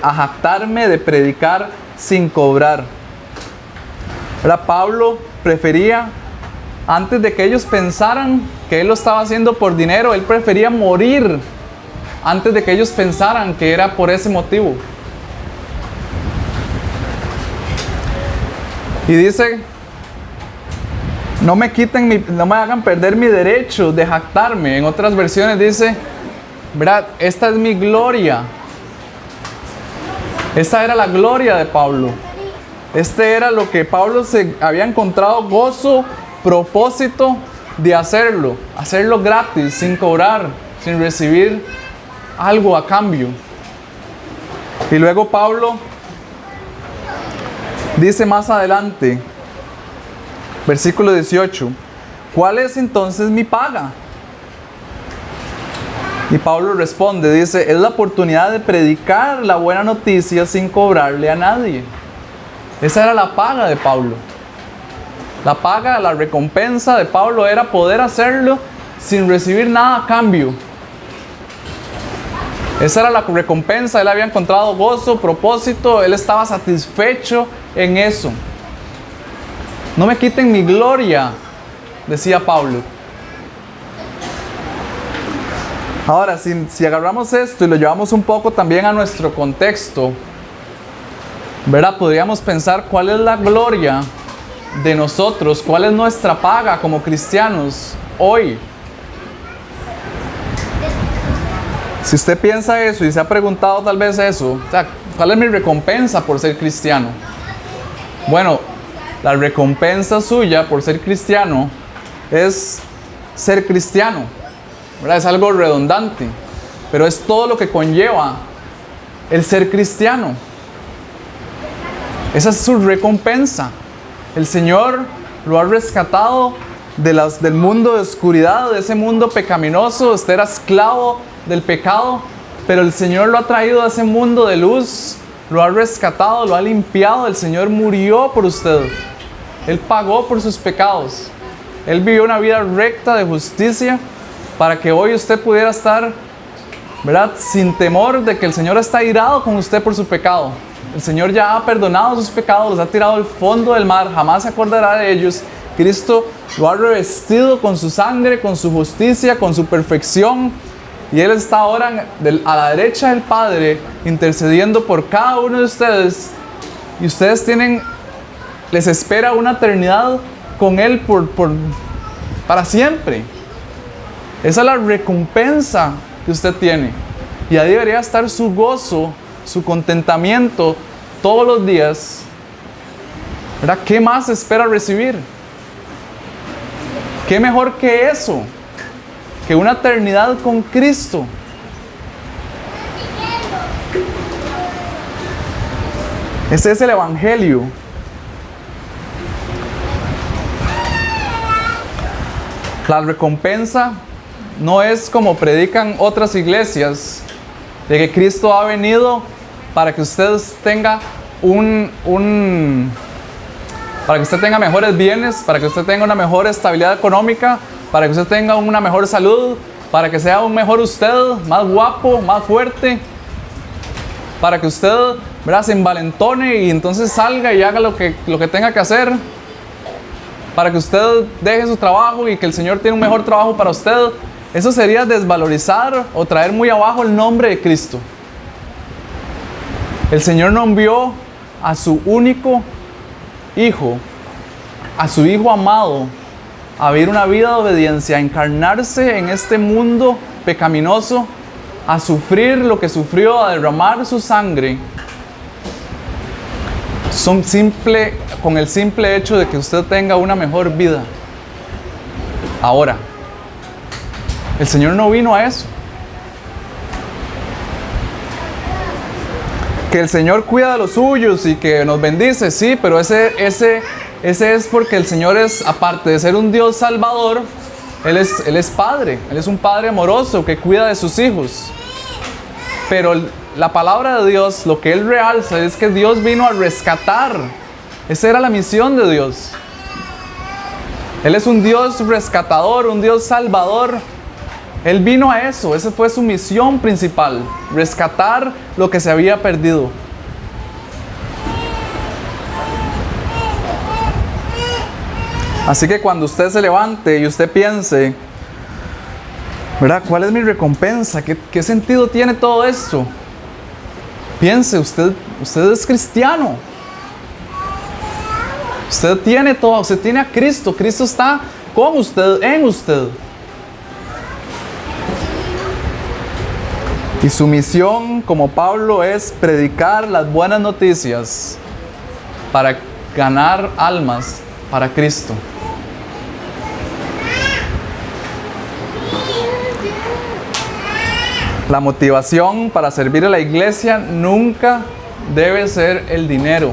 a jactarme de predicar sin cobrar. Ahora, Pablo prefería, antes de que ellos pensaran que él lo estaba haciendo por dinero, él prefería morir antes de que ellos pensaran que era por ese motivo. Y dice: no me hagan perder mi derecho de jactarme. En otras versiones dice: ¿verdad? Esta es mi gloria. Esta era la gloria de Pablo. Este era lo que Pablo se había encontrado gozo, propósito de hacerlo gratis, sin cobrar, sin recibir algo a cambio. Y luego Pablo dice más adelante, versículo 18: ¿cuál es entonces mi paga? Y Pablo responde, dice: es la oportunidad de predicar la buena noticia sin cobrarle a nadie. Esa era la paga de Pablo. La paga, la recompensa de Pablo era poder hacerlo sin recibir nada a cambio. Esa era la recompensa. Él había encontrado gozo, propósito, él estaba satisfecho en eso. No me quiten mi gloria, decía Pablo. Ahora, si agarramos esto y lo llevamos un poco también a nuestro contexto, ¿verdad? Podríamos pensar cuál es la gloria de nosotros, cuál es nuestra paga como cristianos hoy. Si usted piensa eso y se ha preguntado tal vez eso, o sea, ¿cuál es mi recompensa por ser cristiano? Bueno, la recompensa suya por ser cristiano es ser cristiano, ¿verdad? Es algo redundante, pero es todo lo que conlleva el ser cristiano. Esa es su recompensa. El Señor lo ha rescatado del mundo de oscuridad, de ese mundo pecaminoso. Usted era esclavo del pecado, pero el Señor lo ha traído a ese mundo de luz, lo ha rescatado, lo ha limpiado. El Señor murió por usted. Él pagó por sus pecados. Él vivió una vida recta de justicia para que hoy usted pudiera estar, ¿verdad?, sin temor de que el Señor está irado con usted por su pecado. El Señor ya ha perdonado sus pecados, los ha tirado al fondo del mar, jamás se acordará de ellos. Cristo lo ha revestido con su sangre, con su justicia, con su perfección. Y Él está ahora a la derecha del Padre, intercediendo por cada uno de ustedes. Y ustedes les espera una eternidad con Él para siempre. Esa es la recompensa que usted tiene. Y ahí debería estar su gozo, su contentamiento todos los días. ¿Verdad? ¿Qué más espera recibir? ¿Qué mejor que eso? Que una eternidad con Cristo. Ese es el Evangelio. La recompensa no es como predican otras iglesias, de que Cristo ha venido para que usted tenga para que usted tenga mejores bienes, para que usted tenga una mejor estabilidad económica, para que usted tenga una mejor salud, para que sea un mejor usted, más guapo, más fuerte, para que usted, ¿verdad?, se envalentone y entonces salga y haga lo que tenga que hacer, para que usted deje su trabajo y que el Señor tiene un mejor trabajo para usted. Eso sería desvalorizar o traer muy abajo el nombre de Cristo. El Señor no envió a su único Hijo, a su Hijo amado, a vivir una vida de obediencia, a encarnarse en este mundo pecaminoso, a sufrir lo que sufrió, a derramar su sangre, con el simple hecho de que usted tenga una mejor vida. Ahora, el Señor no vino a eso. Que el Señor cuida de los suyos y que nos bendice, sí, pero ese es porque el Señor es, aparte de ser un Dios salvador, Él es Padre, Él es un Padre amoroso que cuida de sus hijos. Pero la palabra de Dios, lo que Él realza es que Dios vino a rescatar. Esa era la misión de Dios. Él es un Dios rescatador, un Dios salvador. Él vino a eso, esa fue su misión principal, rescatar lo que se había perdido. Así que cuando usted se levante y usted piense, ¿verdad?, ¿cuál es mi recompensa? ¿Qué sentido tiene todo esto? Piense, usted es cristiano. Usted tiene todo, usted tiene a Cristo. Cristo está con usted, en usted. Y su misión, como Pablo, es predicar las buenas noticias para ganar almas para Cristo. La motivación para servir a la iglesia nunca debe ser el dinero.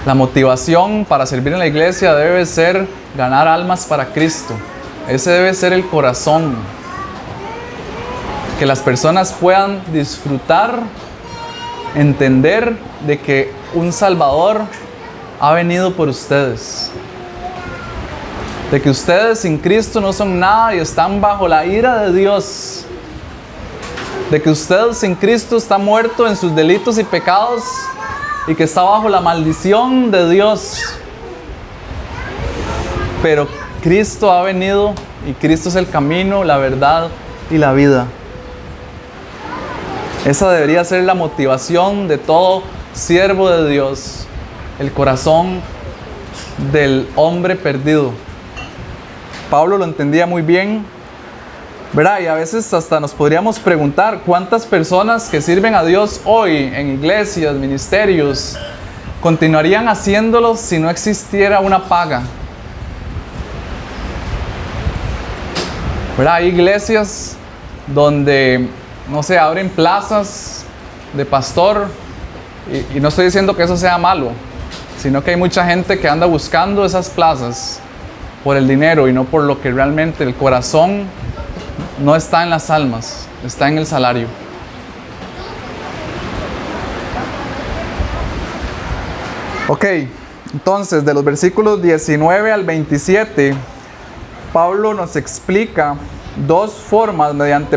La motivación para servir en la iglesia debe ser ganar almas para Cristo. Ese debe ser el corazón. Que las personas puedan disfrutar, entender de que un Salvador ha venido por ustedes. De que ustedes sin Cristo no son nada y están bajo la ira de Dios. De que usted sin Cristo está muerto en sus delitos y pecados y que está bajo la maldición de Dios. Pero Cristo ha venido y Cristo es el camino, la verdad y la vida. Esa debería ser la motivación de todo siervo de Dios, el corazón del hombre perdido. Pablo lo entendía muy bien, ¿verdad? Y a veces hasta nos podríamos preguntar cuántas personas que sirven a Dios hoy en iglesias, ministerios, continuarían haciéndolo si no existiera una paga. ¿Verdad? Hay iglesias donde, no sé, abren plazas de pastor y no estoy diciendo que eso sea malo, sino que hay mucha gente que anda buscando esas plazas por el dinero y no por lo que realmente el corazón no está en las almas, está en el salario. Ok, entonces de los versículos 19 al 27, Pablo nos explica dos formas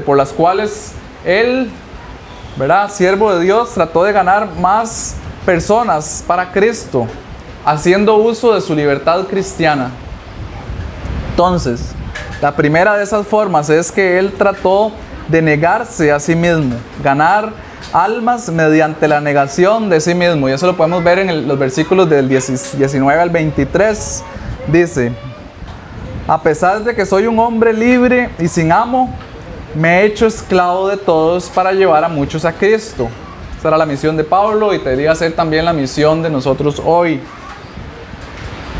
por las cuales él, ¿verdad?, siervo de Dios, trató de ganar más personas para Cristo, haciendo uso de su libertad cristiana. Entonces, la primera de esas formas es que él trató de negarse a sí mismo, ganar almas mediante la negación de sí mismo. Y eso lo podemos ver en los versículos del 19 al 23. Dice: a pesar de que soy un hombre libre y sin amo, me he hecho esclavo de todos para llevar a muchos a Cristo. Esa era la misión de Pablo y debería ser también la misión de nosotros hoy.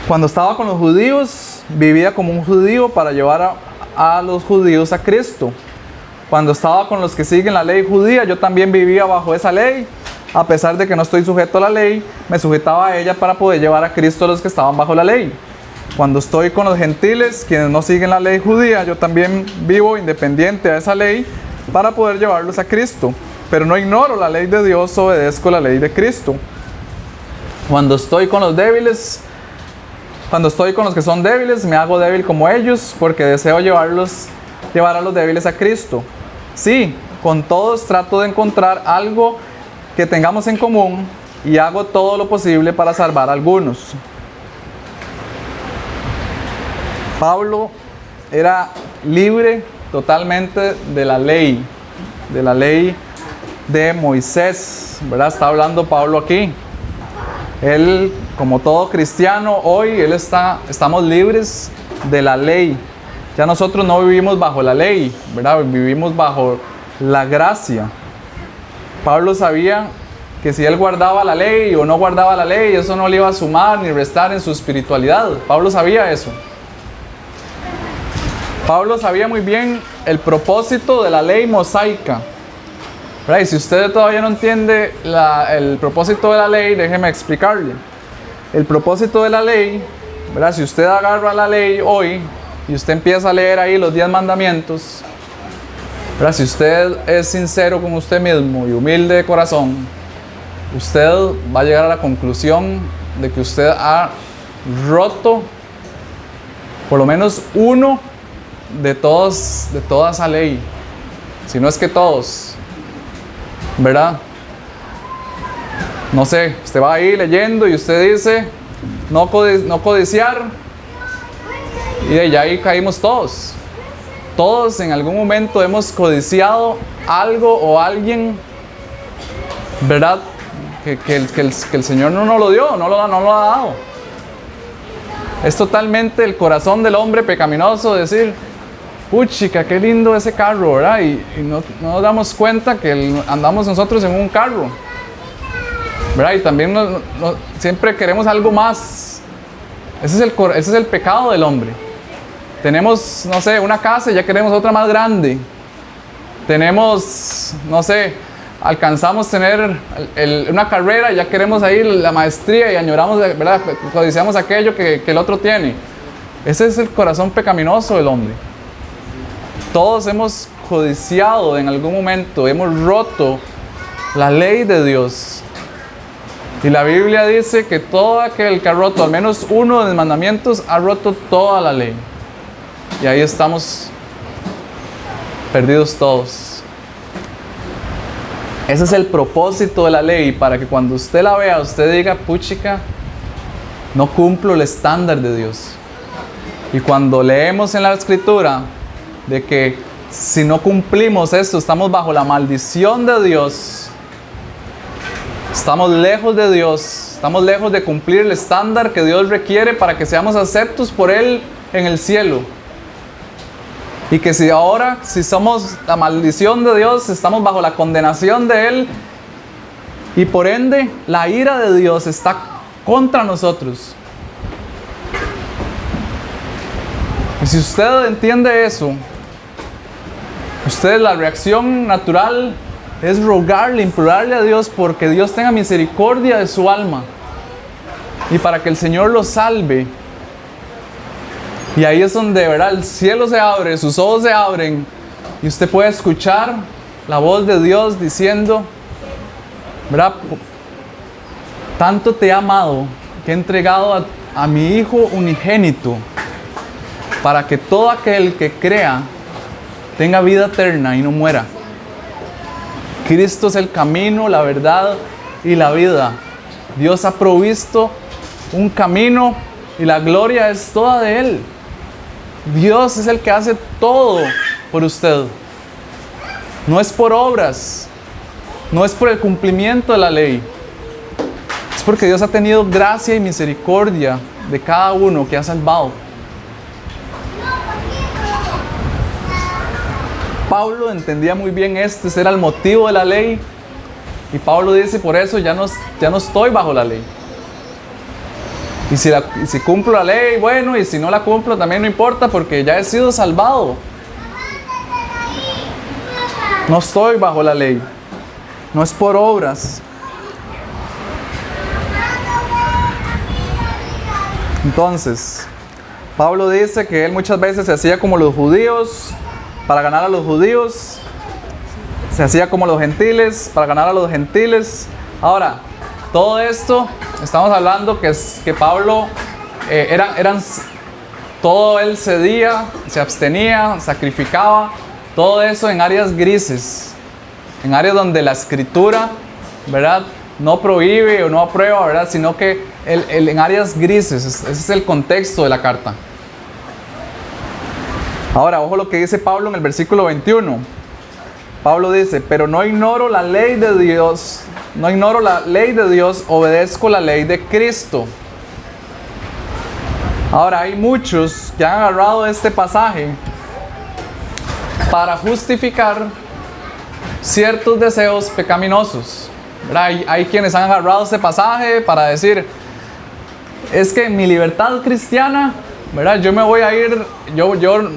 Cuando estaba con los judíos, vivía como un judío para llevar a los judíos a Cristo. Cuando estaba con los que siguen la ley judía, yo también vivía bajo esa ley. A pesar de que no estoy sujeto a la ley, me sujetaba a ella para poder llevar a Cristo a los que estaban bajo la ley. Cuando estoy con los gentiles, quienes no siguen la ley judía, yo también vivo independiente a esa ley para poder llevarlos a Cristo. Pero no ignoro la ley de Dios, obedezco la ley de Cristo. Cuando estoy con los débiles, cuando estoy con los que son débiles, me hago débil como ellos, porque deseo llevar a los débiles a Cristo. Sí, con todos trato de encontrar algo que tengamos en común y hago todo lo posible para salvar a algunos. Pablo era libre totalmente de la ley de Moisés, ¿verdad? Está hablando Pablo aquí. Él, como todo cristiano, hoy estamos libres de la ley. Ya nosotros no vivimos bajo la ley, ¿verdad? Vivimos bajo la gracia. Pablo sabía que si él guardaba la ley o no guardaba la ley, eso no le iba a sumar ni restar en su espiritualidad. Pablo sabía eso. Pablo sabía muy bien el propósito de la ley mosaica. Y si usted todavía no entiende el propósito de la ley, déjeme explicarle. El propósito de la ley, ¿verdad? Si usted agarra la ley hoy y usted empieza a leer ahí los 10 mandamientos, ¿verdad? Si usted es sincero con usted mismo y humilde de corazón, usted va a llegar a la conclusión de que usted ha roto por lo menos uno de toda esa ley, si no es que todos, ¿verdad? No sé, usted va ahí leyendo y usted dice no codiciar, y de ahí caímos todos. Todos en algún momento hemos codiciado algo o alguien, ¿verdad? Que el Señor no nos lo dio, no lo ha dado. Es totalmente el corazón del hombre pecaminoso decir, puchica, qué lindo ese carro, ¿verdad? Y no nos damos cuenta que andamos nosotros en un carro, ¿verdad? Y también siempre queremos algo más. Ese es el pecado del hombre. Tenemos, no sé, una casa y ya queremos otra más grande. Tenemos, no sé, alcanzamos tener una carrera y ya queremos ahí la maestría y añoramos, ¿verdad? Codiciamos aquello que el otro tiene. Ese es el corazón pecaminoso del hombre. Todos hemos codiciado en algún momento, hemos roto la ley de Dios. Y la Biblia dice que todo aquel que ha roto al menos uno de los mandamientos ha roto toda la ley. Y ahí estamos perdidos todos. Ese es el propósito de la ley, para que cuando usted la vea, usted diga, puchica, no cumplo el estándar de Dios. Y cuando leemos en la Escritura de que si no cumplimos esto, estamos bajo la maldición de Dios, estamos lejos de Dios, estamos lejos de cumplir el estándar que Dios requiere para que seamos aceptos por Él en el cielo. Y que si somos la maldición de Dios, estamos bajo la condenación de Él, y por ende la ira de Dios está contra nosotros. Y si usted entiende eso, la reacción natural es rogarle, implorarle a Dios porque Dios tenga misericordia de su alma y para que el Señor lo salve. Y ahí es donde, ¿verdad?, el cielo se abre, sus ojos se abren y usted puede escuchar la voz de Dios diciendo, ¿verdad? Tanto te he amado que he entregado a mi Hijo unigénito para que todo aquel que crea tenga vida eterna y no muera. Cristo es el camino, la verdad y la vida. Dios ha provisto un camino y la gloria es toda de Él. Dios es el que hace todo por usted. No es por obras, no es por el cumplimiento de la ley. Es porque Dios ha tenido gracia y misericordia de cada uno que ha salvado. Pablo entendía muy bien esto, ese era el motivo de la ley. Y Pablo dice, por eso ya no estoy bajo la ley. Y si cumplo la ley, bueno, y si no la cumplo también no importa, porque ya he sido salvado. No estoy bajo la ley. No es por obras. Entonces, Pablo dice que él muchas veces se hacía como los judíos para ganar a los judíos, se hacía como los gentiles para ganar a los gentiles. Ahora, todo esto, estamos hablando que Pablo todo él cedía, se abstenía, sacrificaba, todo eso en áreas grises, en áreas donde la escritura, ¿verdad?, no prohíbe o no aprueba, ¿verdad?, sino que en áreas grises. Ese es el contexto de la carta. Ahora, ojo lo que dice Pablo en el versículo 21. Pablo dice: pero no ignoro la ley de Dios, obedezco la ley de Cristo. Ahora, hay muchos que han agarrado este pasaje para justificar ciertos deseos pecaminosos, ¿verdad? Hay quienes han agarrado este pasaje para decir: es que mi libertad cristiana, ¿verdad? Yo me voy a ir, yo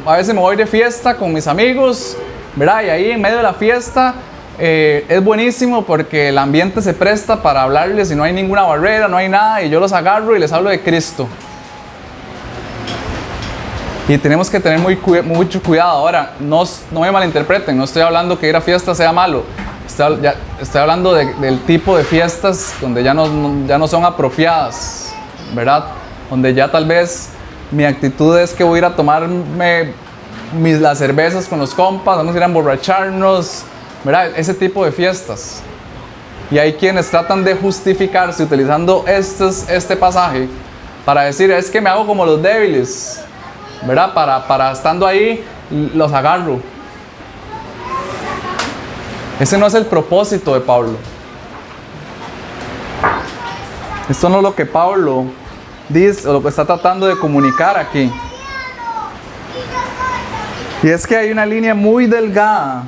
a veces me voy de fiesta con mis amigos, ¿verdad? Y ahí en medio de la fiesta es buenísimo porque el ambiente se presta para hablarles y no hay ninguna barrera, no hay nada, y yo los agarro y les hablo de Cristo. Y tenemos que tener mucho cuidado. Ahora, no me malinterpreten, no estoy hablando que ir a fiesta sea malo. Estoy hablando del tipo de fiestas donde ya no son apropiadas, ¿verdad? Donde ya tal vez mi actitud es que voy a ir a tomarme las cervezas con los compas, vamos a ir a emborracharnos, ¿verdad? Ese tipo de fiestas. Y hay quienes tratan de justificarse utilizando este pasaje para decir: es que me hago como los débiles, ¿verdad? Para estando ahí, los agarro. Ese no es el propósito de Pablo. Esto no es lo que Pablo dice o lo que está tratando de comunicar aquí. Y es que hay una línea muy delgada,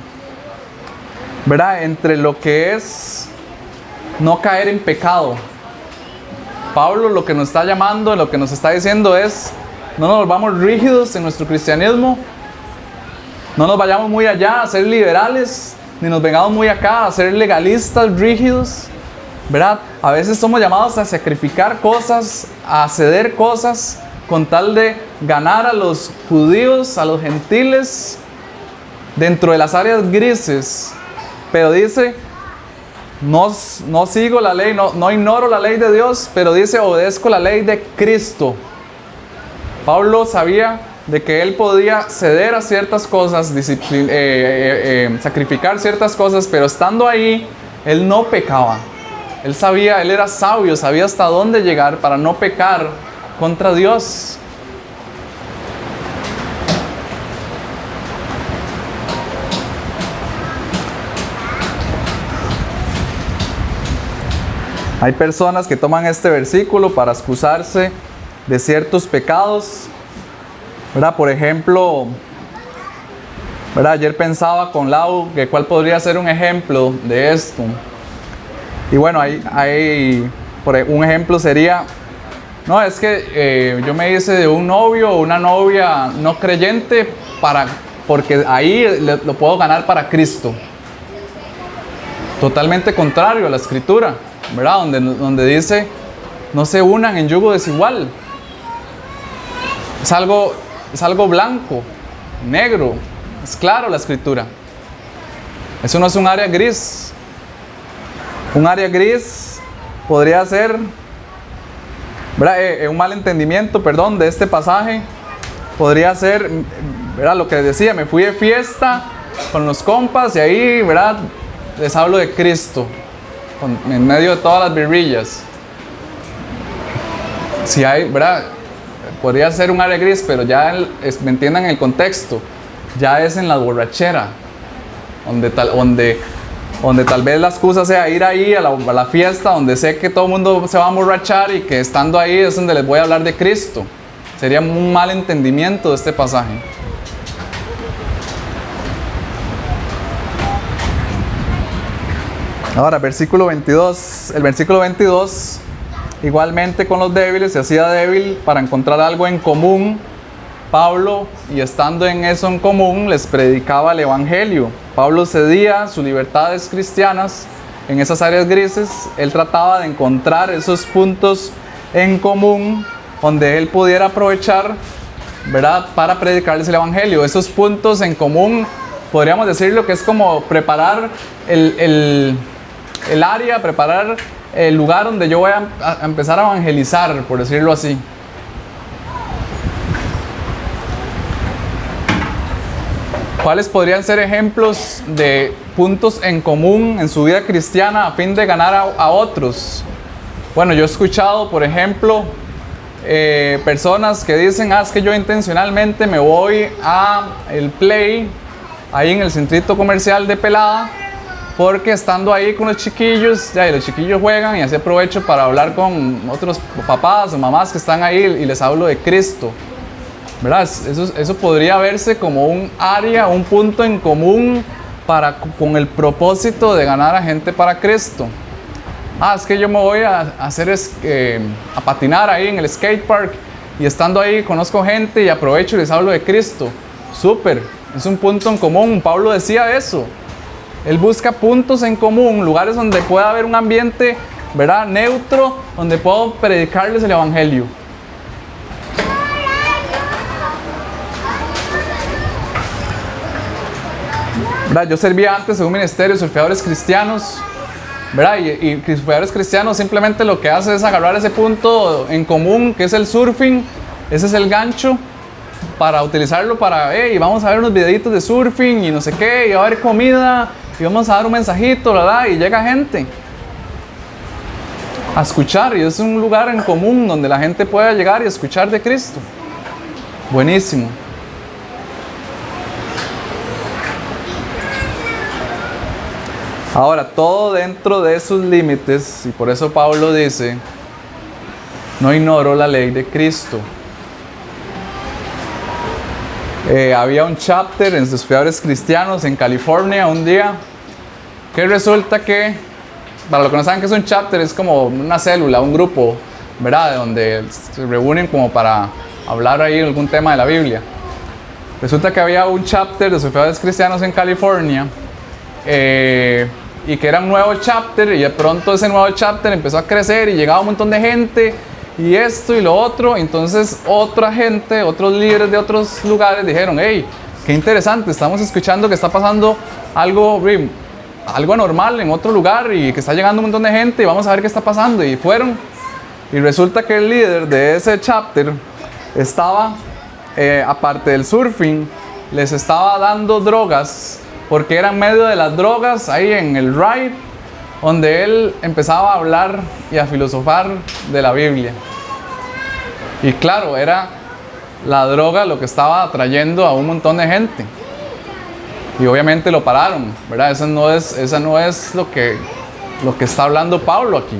¿verdad?, entre lo que es no caer en pecado. Pablo lo que nos está llamando, lo que nos está diciendo es: no nos volvamos rígidos en nuestro cristianismo, no nos vayamos muy allá a ser liberales, ni nos vengamos muy acá a ser legalistas, rígidos, ¿verdad? A veces somos llamados a sacrificar cosas, a ceder cosas, con tal de ganar a los judíos, a los gentiles, dentro de las áreas grises. Pero dice: no sigo la ley, no ignoro la ley de Dios, pero dice: obedezco la ley de Cristo. Pablo sabía de que él podía ceder a ciertas cosas, sacrificar ciertas cosas, pero estando ahí, él no pecaba. Él sabía, él era sabio, sabía hasta dónde llegar para no pecar contra Dios. Hay personas que toman este versículo para excusarse de ciertos pecados, ¿verdad? Por ejemplo, ¿verdad?, ayer pensaba con Lau que cuál podría ser un ejemplo de esto. Y bueno, un ejemplo sería: no, es que yo me hice de un novio o una novia no creyente porque ahí lo puedo ganar para Cristo. Totalmente contrario a la escritura, ¿verdad? Donde dice: no se unan en yugo desigual. Es algo blanco, negro, es claro la escritura. Eso no es un área gris. Un área gris podría ser, ¿verdad?, un mal entendimiento, de este pasaje. Podría ser, ¿verdad?, lo que decía: me fui de fiesta con los compas y ahí, ¿verdad?, les hablo de Cristo en medio de todas las birrillas. Si hay, ¿verdad?, podría ser un área gris, pero ya me entiendan el contexto. Ya es en la borrachera, donde tal vez la excusa sea ir ahí a la fiesta, donde sé que todo el mundo se va a emborrachar y que estando ahí es donde les voy a hablar de Cristo. Sería un mal entendimiento de este pasaje. Ahora, versículo 22. El versículo 22, igualmente con los débiles, se hacía débil para encontrar algo en común. Pablo, y estando en eso en común, les predicaba el evangelio. Pablo cedía sus libertades cristianas en esas áreas grises. Él trataba de encontrar esos puntos en común donde él pudiera aprovechar ¿verdad? Para predicarles el evangelio. Esos puntos en común, podríamos decirlo que es como preparar el área, preparar el lugar donde yo voy a empezar a evangelizar, por decirlo así. ¿Cuáles podrían ser ejemplos de puntos en común en su vida cristiana a fin de ganar a otros? Bueno, yo he escuchado, por ejemplo, personas que dicen, es que yo intencionalmente me voy a el Play, ahí en el centrito comercial de Pelada, porque estando ahí con los chiquillos, ya, y los chiquillos juegan y así aprovecho para hablar con otros papás o mamás que están ahí y les hablo de Cristo. ¿Verdad? Eso podría verse como un área, un punto en común con el propósito de ganar a gente para Cristo. Es que yo me voy a patinar ahí en el skate park y estando ahí conozco gente y aprovecho y les hablo de Cristo. Súper, es un punto en común. Pablo decía eso. Él busca puntos en común, lugares donde pueda haber un ambiente, ¿verdad?, neutro, donde puedo predicarles el evangelio. ¿Verdad? Yo servía antes en un ministerio de surfeadores cristianos, ¿verdad? Y surfeadores cristianos simplemente lo que hace es agarrar ese punto en común que es el surfing. Ese es el gancho para utilizarlo para, vamos a ver unos videitos de surfing y no sé qué, y va a haber comida y vamos a dar un mensajito, ¿verdad? Y llega gente a escuchar, y es un lugar en común donde la gente pueda llegar y escuchar de Cristo. Buenísimo. Ahora, todo dentro de sus límites, y por eso Pablo dice, no ignoro la ley de Cristo. Había un chapter en Surfeadores Cristianos en California un día, que resulta que, para los que no saben qué es un chapter, es como una célula, un grupo, ¿verdad?, donde se reúnen como para hablar ahí algún tema de la Biblia. Resulta que había un chapter de Surfeadores Cristianos en California, y que era un nuevo chapter, y de pronto ese nuevo chapter empezó a crecer y llegaba un montón de gente y esto y lo otro. Entonces otra gente, otros líderes de otros lugares dijeron, hey, qué interesante, estamos escuchando que está pasando algo anormal en otro lugar y que está llegando un montón de gente y vamos a ver qué está pasando. Y fueron, y resulta que el líder de ese chapter estaba, aparte del surfing, les estaba dando drogas, porque era en medio de las drogas, ahí en el ride, donde él empezaba a hablar y a filosofar de la Biblia. Y claro, era la droga lo que estaba atrayendo a un montón de gente. Y obviamente lo pararon, ¿verdad? Esa no es lo que está hablando Pablo aquí.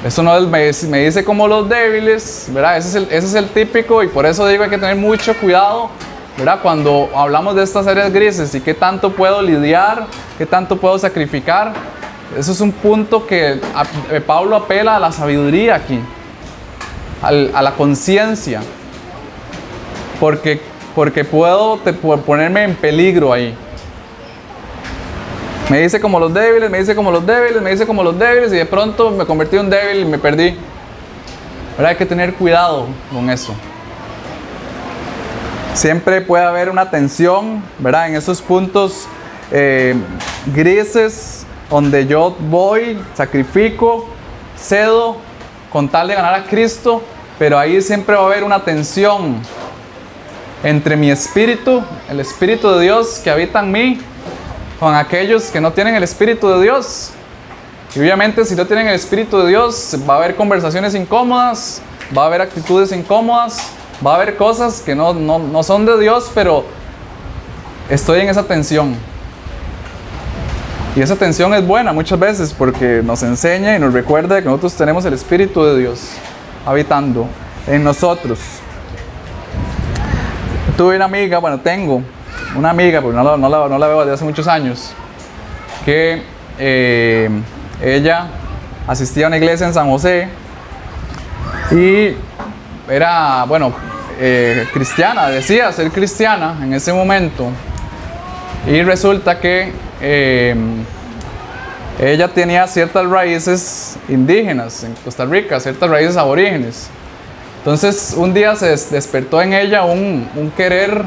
Eso no es, me dice como los débiles, ¿verdad? Ese es el típico, y por eso digo hay que tener mucho cuidado, ¿verdad? Cuando hablamos de estas áreas grises y qué tanto puedo lidiar, qué tanto puedo sacrificar. Eso es un punto que Pablo apela a la sabiduría aquí, a la conciencia, porque puedo ponerme en peligro ahí. Me dice como los débiles, me dice como los débiles, me dice como los débiles, y de pronto me convertí en un débil y me perdí. ¿Verdad? Hay que tener cuidado con eso. Siempre puede haber una tensión, ¿verdad?, en esos puntos grises, donde yo voy, sacrifico, cedo, con tal de ganar a Cristo, pero ahí siempre va a haber una tensión entre mi espíritu, el Espíritu de Dios que habita en mí, con aquellos que no tienen el Espíritu de Dios. Y obviamente si no tienen el Espíritu de Dios, va a haber conversaciones incómodas, va a haber actitudes incómodas, va a haber cosas que no son de Dios, pero estoy en esa tensión. Y esa tensión es buena muchas veces porque nos enseña y nos recuerda que nosotros tenemos el Espíritu de Dios habitando en nosotros. Tengo una amiga, pero no la veo desde hace muchos años, que ella asistía a una iglesia en San José y era, cristiana, decía ser cristiana en ese momento, y resulta que ella tenía ciertas raíces indígenas en Costa Rica, ciertas raíces aborígenes, Entonces un día se despertó en ella un querer,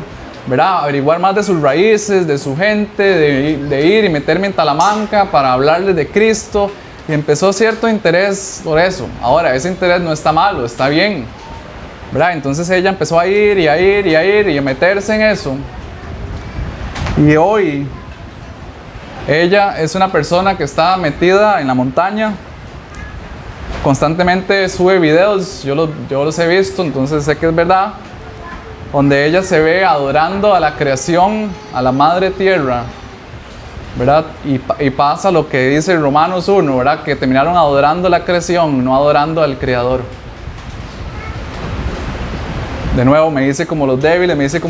¿verdad?, averiguar más de sus raíces, de su gente, de ir y meterme en Talamanca para hablarles de Cristo. Y empezó cierto interés por eso. Ahora, ese interés no está malo, está bien, ¿verdad? Entonces ella empezó a ir y a ir y a ir y a meterse en eso. Y hoy ella es una persona que está metida en la montaña. Constantemente sube videos, yo los he visto, entonces sé que es verdad, donde ella se ve adorando a la creación, a la madre tierra, ¿verdad? Y pasa lo que dice Romanos 1, ¿verdad? Que terminaron adorando la creación, no adorando al Creador. De nuevo, me dice como los débiles, me dice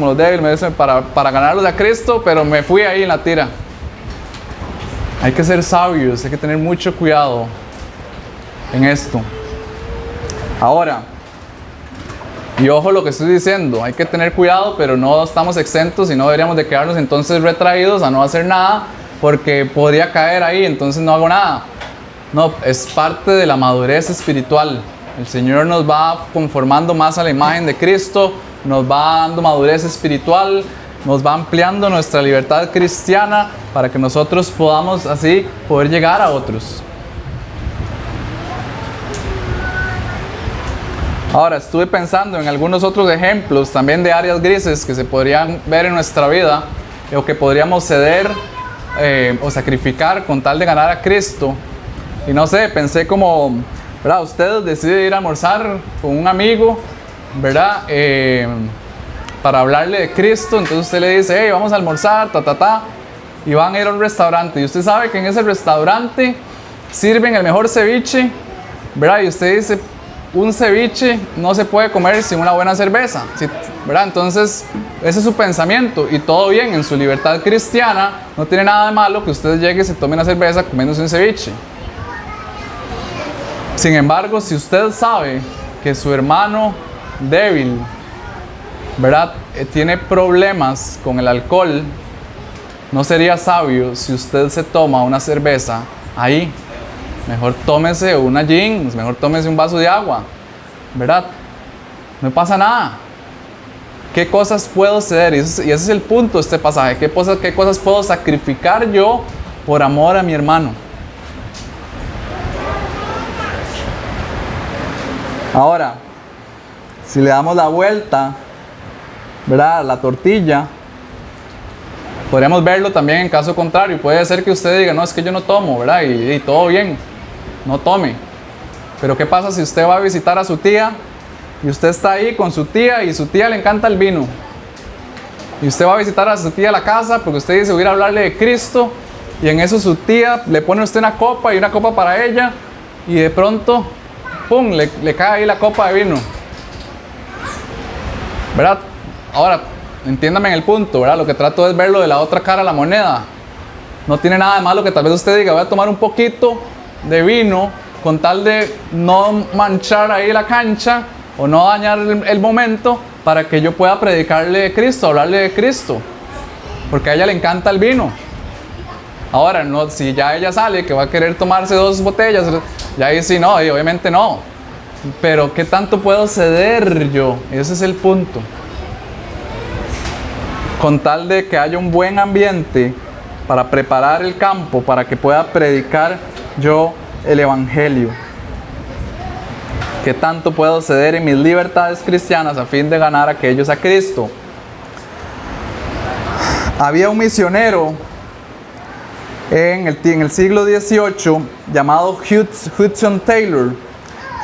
para ganarlos a Cristo, pero me fui ahí en la tira. Hay que ser sabios, hay que tener mucho cuidado en esto. Ahora, y ojo lo que estoy diciendo, hay que tener cuidado, pero no estamos exentos y no deberíamos de quedarnos entonces retraídos a no hacer nada, porque podría caer ahí, entonces no hago nada. No, es parte de la madurez espiritual. El Señor nos va conformando más a la imagen de Cristo, nos va dando madurez espiritual, nos va ampliando nuestra libertad cristiana para que nosotros podamos así poder llegar a otros. Ahora, estuve pensando en algunos otros ejemplos también de áreas grises que se podrían ver en nuestra vida o que podríamos ceder o sacrificar con tal de ganar a Cristo. Y no sé, pensé como, ¿verdad? Usted decide ir a almorzar con un amigo, ¿verdad? Para hablarle de Cristo, entonces usted le dice, hey, vamos a almorzar, y van a ir a un restaurante. Y usted sabe que en ese restaurante sirven el mejor ceviche, ¿verdad? Y usted dice, un ceviche no se puede comer sin una buena cerveza, ¿verdad? Entonces, ese es su pensamiento y todo bien, en su libertad cristiana no tiene nada de malo que usted llegue y se tome una cerveza comiéndose un ceviche. Sin embargo, si usted sabe que su hermano débil, ¿verdad?, tiene problemas con el alcohol, no sería sabio si usted se toma una cerveza ahí. Mejor tómese una gin, mejor tómese un vaso de agua, ¿verdad? No pasa nada. ¿Qué cosas puedo ceder? Y ese es el punto de este pasaje. ¿Qué cosas puedo sacrificar yo por amor a mi hermano? Ahora, si le damos la vuelta, ¿verdad?, la tortilla, podríamos verlo también en caso contrario. Puede ser que usted diga, no, es que yo no tomo, ¿verdad? Y todo bien, no tome. Pero ¿qué pasa si usted va a visitar a su tía y usted está ahí con su tía y su tía le encanta el vino? Y usted va a visitar a su tía a la casa porque usted dice, voy a ir a hablarle de Cristo, y en eso su tía le pone a usted una copa y una copa para ella, y de pronto, ¡pum!, le cae ahí la copa de vino, ¿verdad? Ahora, entiéndame en el punto, ¿verdad? Lo que trato es verlo de la otra cara de la moneda. No tiene nada de malo que tal vez usted diga, voy a tomar un poquito de vino con tal de no manchar ahí la cancha o no dañar el momento para que yo pueda predicarle de Cristo, hablarle de Cristo, porque a ella le encanta el vino. Ahora, no, si ya ella sale que va a querer tomarse 2 botellas, ya ahí sí no, y obviamente no. Pero ¿qué tanto puedo ceder yo? Ese es el punto. Con tal de que haya un buen ambiente para preparar el campo, para que pueda predicar yo el Evangelio. ¿Qué tanto puedo ceder en mis libertades cristianas a fin de ganar a aquellos a Cristo? Había un misionero en el siglo XVIII llamado Hudson Taylor.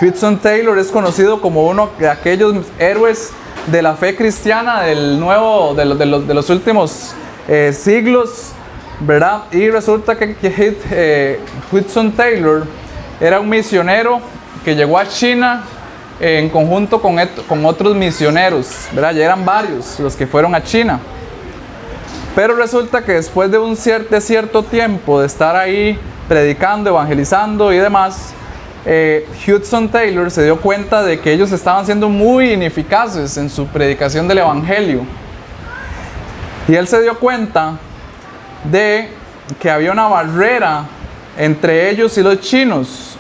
Hudson Taylor es conocido como uno de aquellos héroes de la fe cristiana de los últimos siglos, ¿verdad? Y resulta que Hudson Taylor era un misionero que llegó a China en conjunto con otros misioneros, ¿verdad? Ya eran varios los que fueron a China. Pero resulta que después de cierto tiempo de estar ahí predicando, evangelizando y demás, Hudson Taylor se dio cuenta de que ellos estaban siendo muy ineficaces en su predicación del Evangelio. Y él se dio cuenta de que había una barrera entre ellos y los chinos,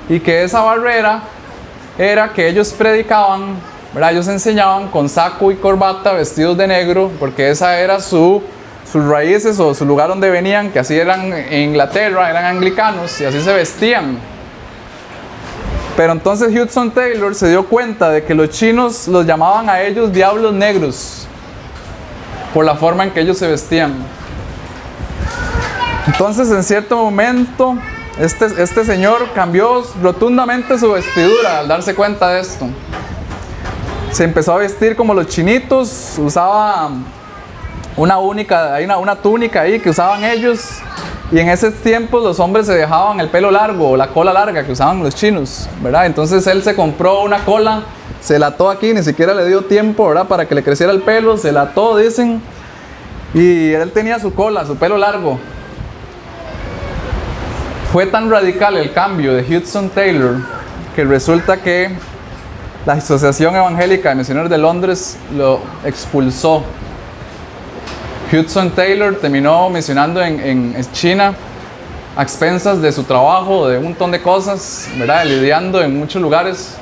y que esa barrera era que ellos predicaban, ¿verdad? Ellos enseñaban con saco y corbata, vestidos de negro, porque esa era sus raíces o su lugar donde venían, que así eran en Inglaterra, eran anglicanos y así se vestían. Pero entonces Hudson Taylor se dio cuenta de que los chinos los llamaban a ellos diablos negros por la forma en que ellos se vestían. Entonces en cierto momento este señor cambió rotundamente su vestidura al darse cuenta de esto. Se empezó a vestir como los chinitos, usaba una túnica ahí que usaban ellos. Y en esos tiempos los hombres se dejaban el pelo largo o la cola larga que usaban los chinos, ¿verdad? Entonces él se compró una cola, se la ató aquí, ni siquiera le dio tiempo, ¿verdad? Para que le creciera el pelo, se la ató, dicen. Y él tenía su cola, su pelo largo. Fue tan radical el cambio de Hudson Taylor que resulta que la Asociación Evangélica de Misioneros de Londres lo expulsó. Hudson Taylor terminó misionando en China a expensas de su trabajo, de un montón de cosas, ¿verdad? Lidiando en muchos lugares,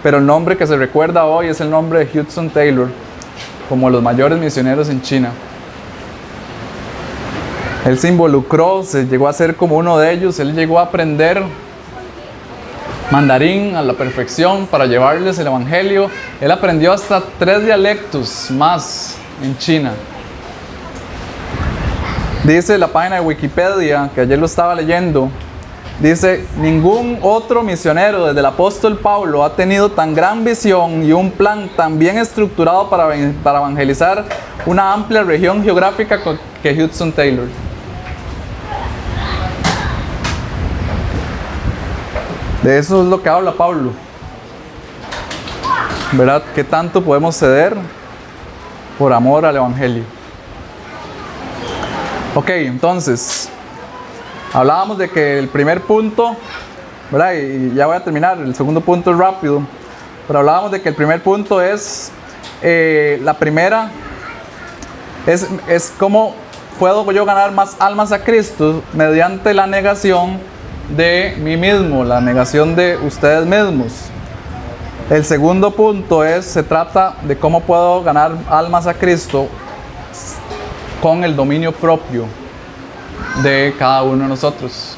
pero el nombre que se recuerda hoy es el nombre de Hudson Taylor, como los mayores misioneros en China. Él se involucró, se llegó a ser como uno de ellos, él llegó a aprender mandarín a la perfección para llevarles el evangelio. Él aprendió hasta 3 dialectos más en China. Dice la página de Wikipedia, que ayer lo estaba leyendo, dice: ningún otro misionero desde el apóstol Pablo ha tenido tan gran visión y un plan tan bien estructurado para evangelizar una amplia región geográfica que Hudson Taylor. De eso es lo que habla Pablo, ¿verdad? ¿Qué tanto podemos ceder por amor al evangelio? Ok, entonces hablábamos de que el primer punto, ¿verdad? Y ya voy a terminar, el segundo punto es rápido, pero hablábamos de que el primer punto es, la primera es cómo puedo yo ganar más almas a Cristo mediante la negación de mí mismo, la negación de ustedes mismos. El segundo punto se trata de cómo puedo ganar almas a Cristo con el dominio propio de cada uno de nosotros.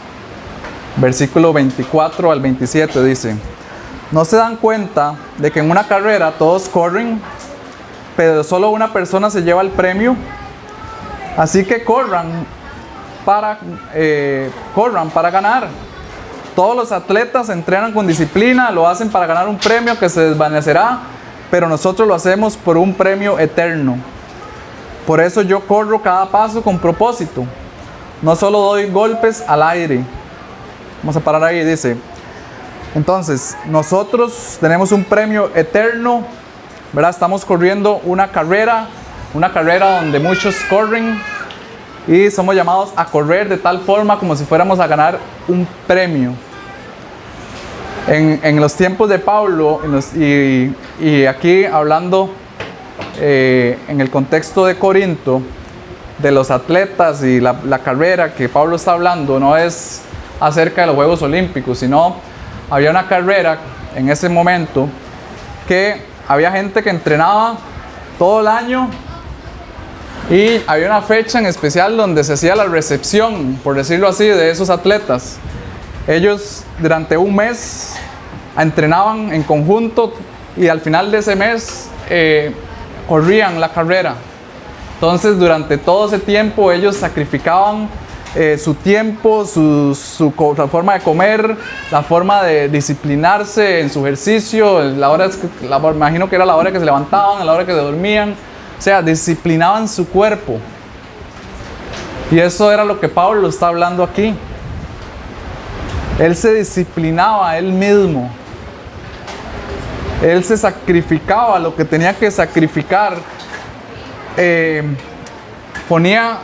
Versículo 24 al 27 dice: ¿no se dan cuenta de que en una carrera todos corren, pero solo una persona se lleva el premio? Así que corran para ganar. Todos los atletas entrenan con disciplina, lo hacen para ganar un premio que se desvanecerá, pero nosotros lo hacemos por un premio eterno. Por eso yo corro cada paso con propósito. No solo doy golpes al aire. Vamos a parar ahí, dice. Entonces, nosotros tenemos un premio eterno, ¿verdad? Estamos corriendo una carrera donde muchos corren y somos llamados a correr de tal forma como si fuéramos a ganar un premio. En los tiempos de Pablo, y aquí hablando en el contexto de Corinto, de los atletas y la carrera que Pablo está hablando, no es acerca de los Juegos Olímpicos, sino había una carrera en ese momento que había gente que entrenaba todo el año y había una fecha en especial donde se hacía la recepción, por decirlo así, de esos atletas. Ellos durante un mes entrenaban en conjunto y al final de ese mes corrían la carrera. Entonces durante todo ese tiempo ellos sacrificaban su tiempo, la forma de comer, la forma de disciplinarse en su ejercicio, me imagino que era la hora que se levantaban, a la hora que se dormían. O sea, disciplinaban su cuerpo. Y eso era lo que Pablo está hablando aquí. Él se disciplinaba a él mismo. Él se sacrificaba lo que tenía que sacrificar. Ponía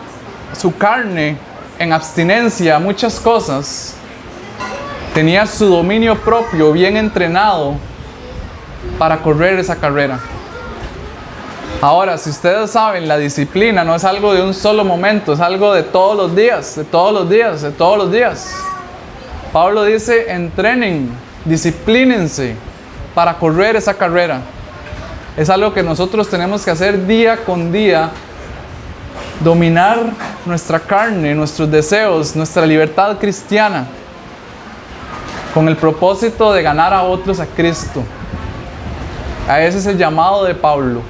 su carne en abstinencia a muchas cosas. Tenía su dominio propio bien entrenado para correr esa carrera. Ahora, si ustedes saben, la disciplina no es algo de un solo momento, es algo de todos los días, de todos los días, de todos los días. Pablo dice: entrenen, disciplínense, para correr esa carrera. Es algo que nosotros tenemos que hacer día con día, dominar nuestra carne, nuestros deseos, nuestra libertad cristiana, con el propósito de ganar a otros a Cristo. A ese es el llamado de Pablo,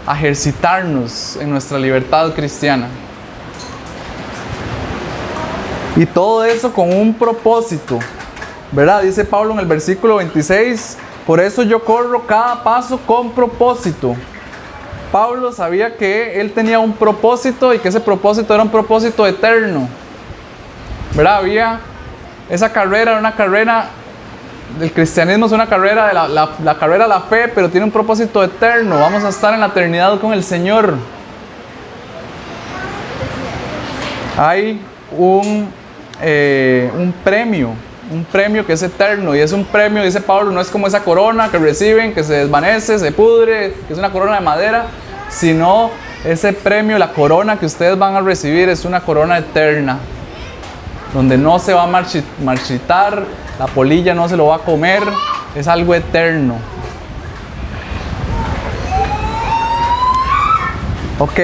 a ejercitarnos en nuestra libertad cristiana. Y todo eso con un propósito, ¿verdad? Dice Pablo en el versículo 26, por eso yo corro cada paso con propósito. Pablo sabía que él tenía un propósito y que ese propósito era un propósito eterno, ¿verdad? Esa carrera era una carrera del cristianismo, es una carrera de la carrera de la fe, pero tiene un propósito eterno. Vamos a estar en la eternidad con el Señor. Hay un premio que es eterno, y es un premio, dice Pablo, no es como esa corona que reciben, que se desvanece, se pudre, que es una corona de madera, sino ese premio, la corona que ustedes van a recibir es una corona eterna, donde no se va a marchitar, la polilla no se lo va a comer, es algo eterno. Ok,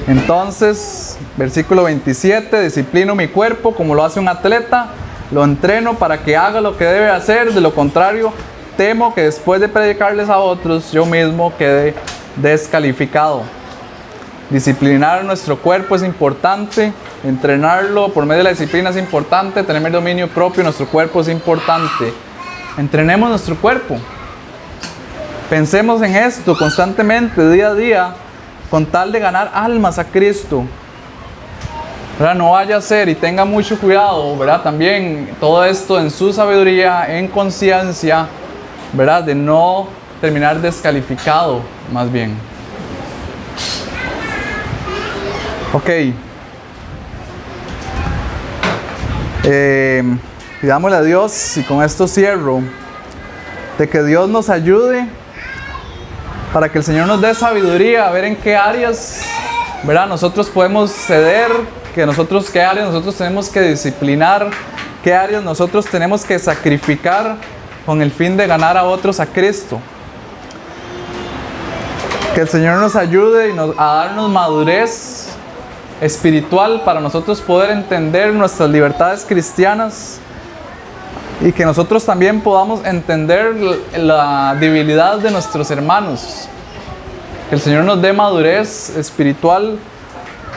entonces, versículo 27, disciplino mi cuerpo como lo hace un atleta, lo entreno para que haga lo que debe hacer, de lo contrario, temo que después de predicarles a otros, yo mismo quede descalificado. Disciplinar nuestro cuerpo es importante, entrenarlo por medio de la disciplina es importante, tener dominio propio de nuestro cuerpo es importante. Entrenemos nuestro cuerpo. Pensemos en esto constantemente, día a día, con tal de ganar almas a Cristo. ¿Verdad? No vaya a ser, y tenga mucho cuidado, ¿verdad? También todo esto en su sabiduría, en conciencia, ¿verdad? De no terminar descalificado, más bien. Ok. Pidámosle a Dios, y con esto cierro, de que Dios nos ayude para que el Señor nos dé sabiduría a ver en qué áreas, ¿verdad? Nosotros podemos ceder, qué áreas nosotros tenemos que disciplinar, qué áreas nosotros tenemos que sacrificar con el fin de ganar a otros a Cristo. Que el Señor nos ayude a darnos madurez espiritual para nosotros poder entender nuestras libertades cristianas, y que nosotros también podamos entender la debilidad de nuestros hermanos. Que el Señor nos dé madurez espiritual,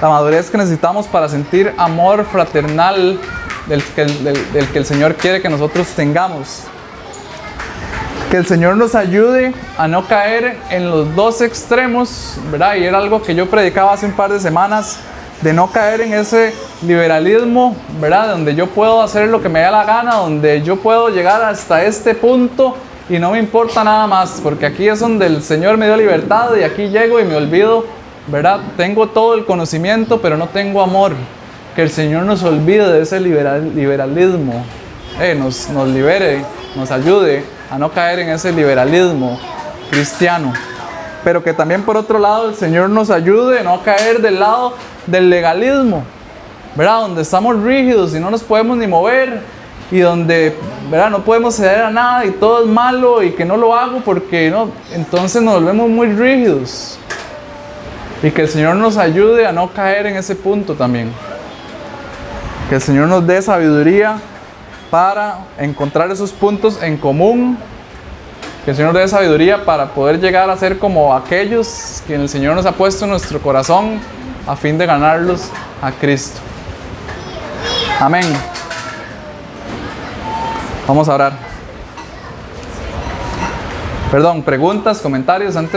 la madurez que necesitamos para sentir amor fraternal del que el Señor quiere que nosotros tengamos. Que el Señor nos ayude a no caer en los dos extremos, ¿verdad? Y era algo que yo predicaba hace un par de semanas, de no caer en ese liberalismo, ¿verdad? Donde yo puedo hacer lo que me dé la gana, donde yo puedo llegar hasta este punto y no me importa nada más, porque aquí es donde el Señor me dio libertad y aquí llego y me olvido, ¿verdad? Tengo todo el conocimiento, pero no tengo amor. Que el Señor nos olvide de ese liberalismo, nos libere, nos ayude a no caer en ese liberalismo cristiano. Pero que también por otro lado el Señor nos ayude a no caer del lado del legalismo, ¿verdad? Donde estamos rígidos y no nos podemos ni mover, y donde, ¿verdad? No podemos ceder a nada y todo es malo y que no lo hago porque no, entonces nos volvemos muy rígidos. Y que el Señor nos ayude a no caer en ese punto también. Que el Señor nos dé sabiduría para encontrar esos puntos en común. Que el Señor nos dé sabiduría para poder llegar a ser como aquellos que el Señor nos ha puesto en nuestro corazón a fin de ganarlos a Cristo. Amén. Vamos a orar. Perdón, preguntas, comentarios antes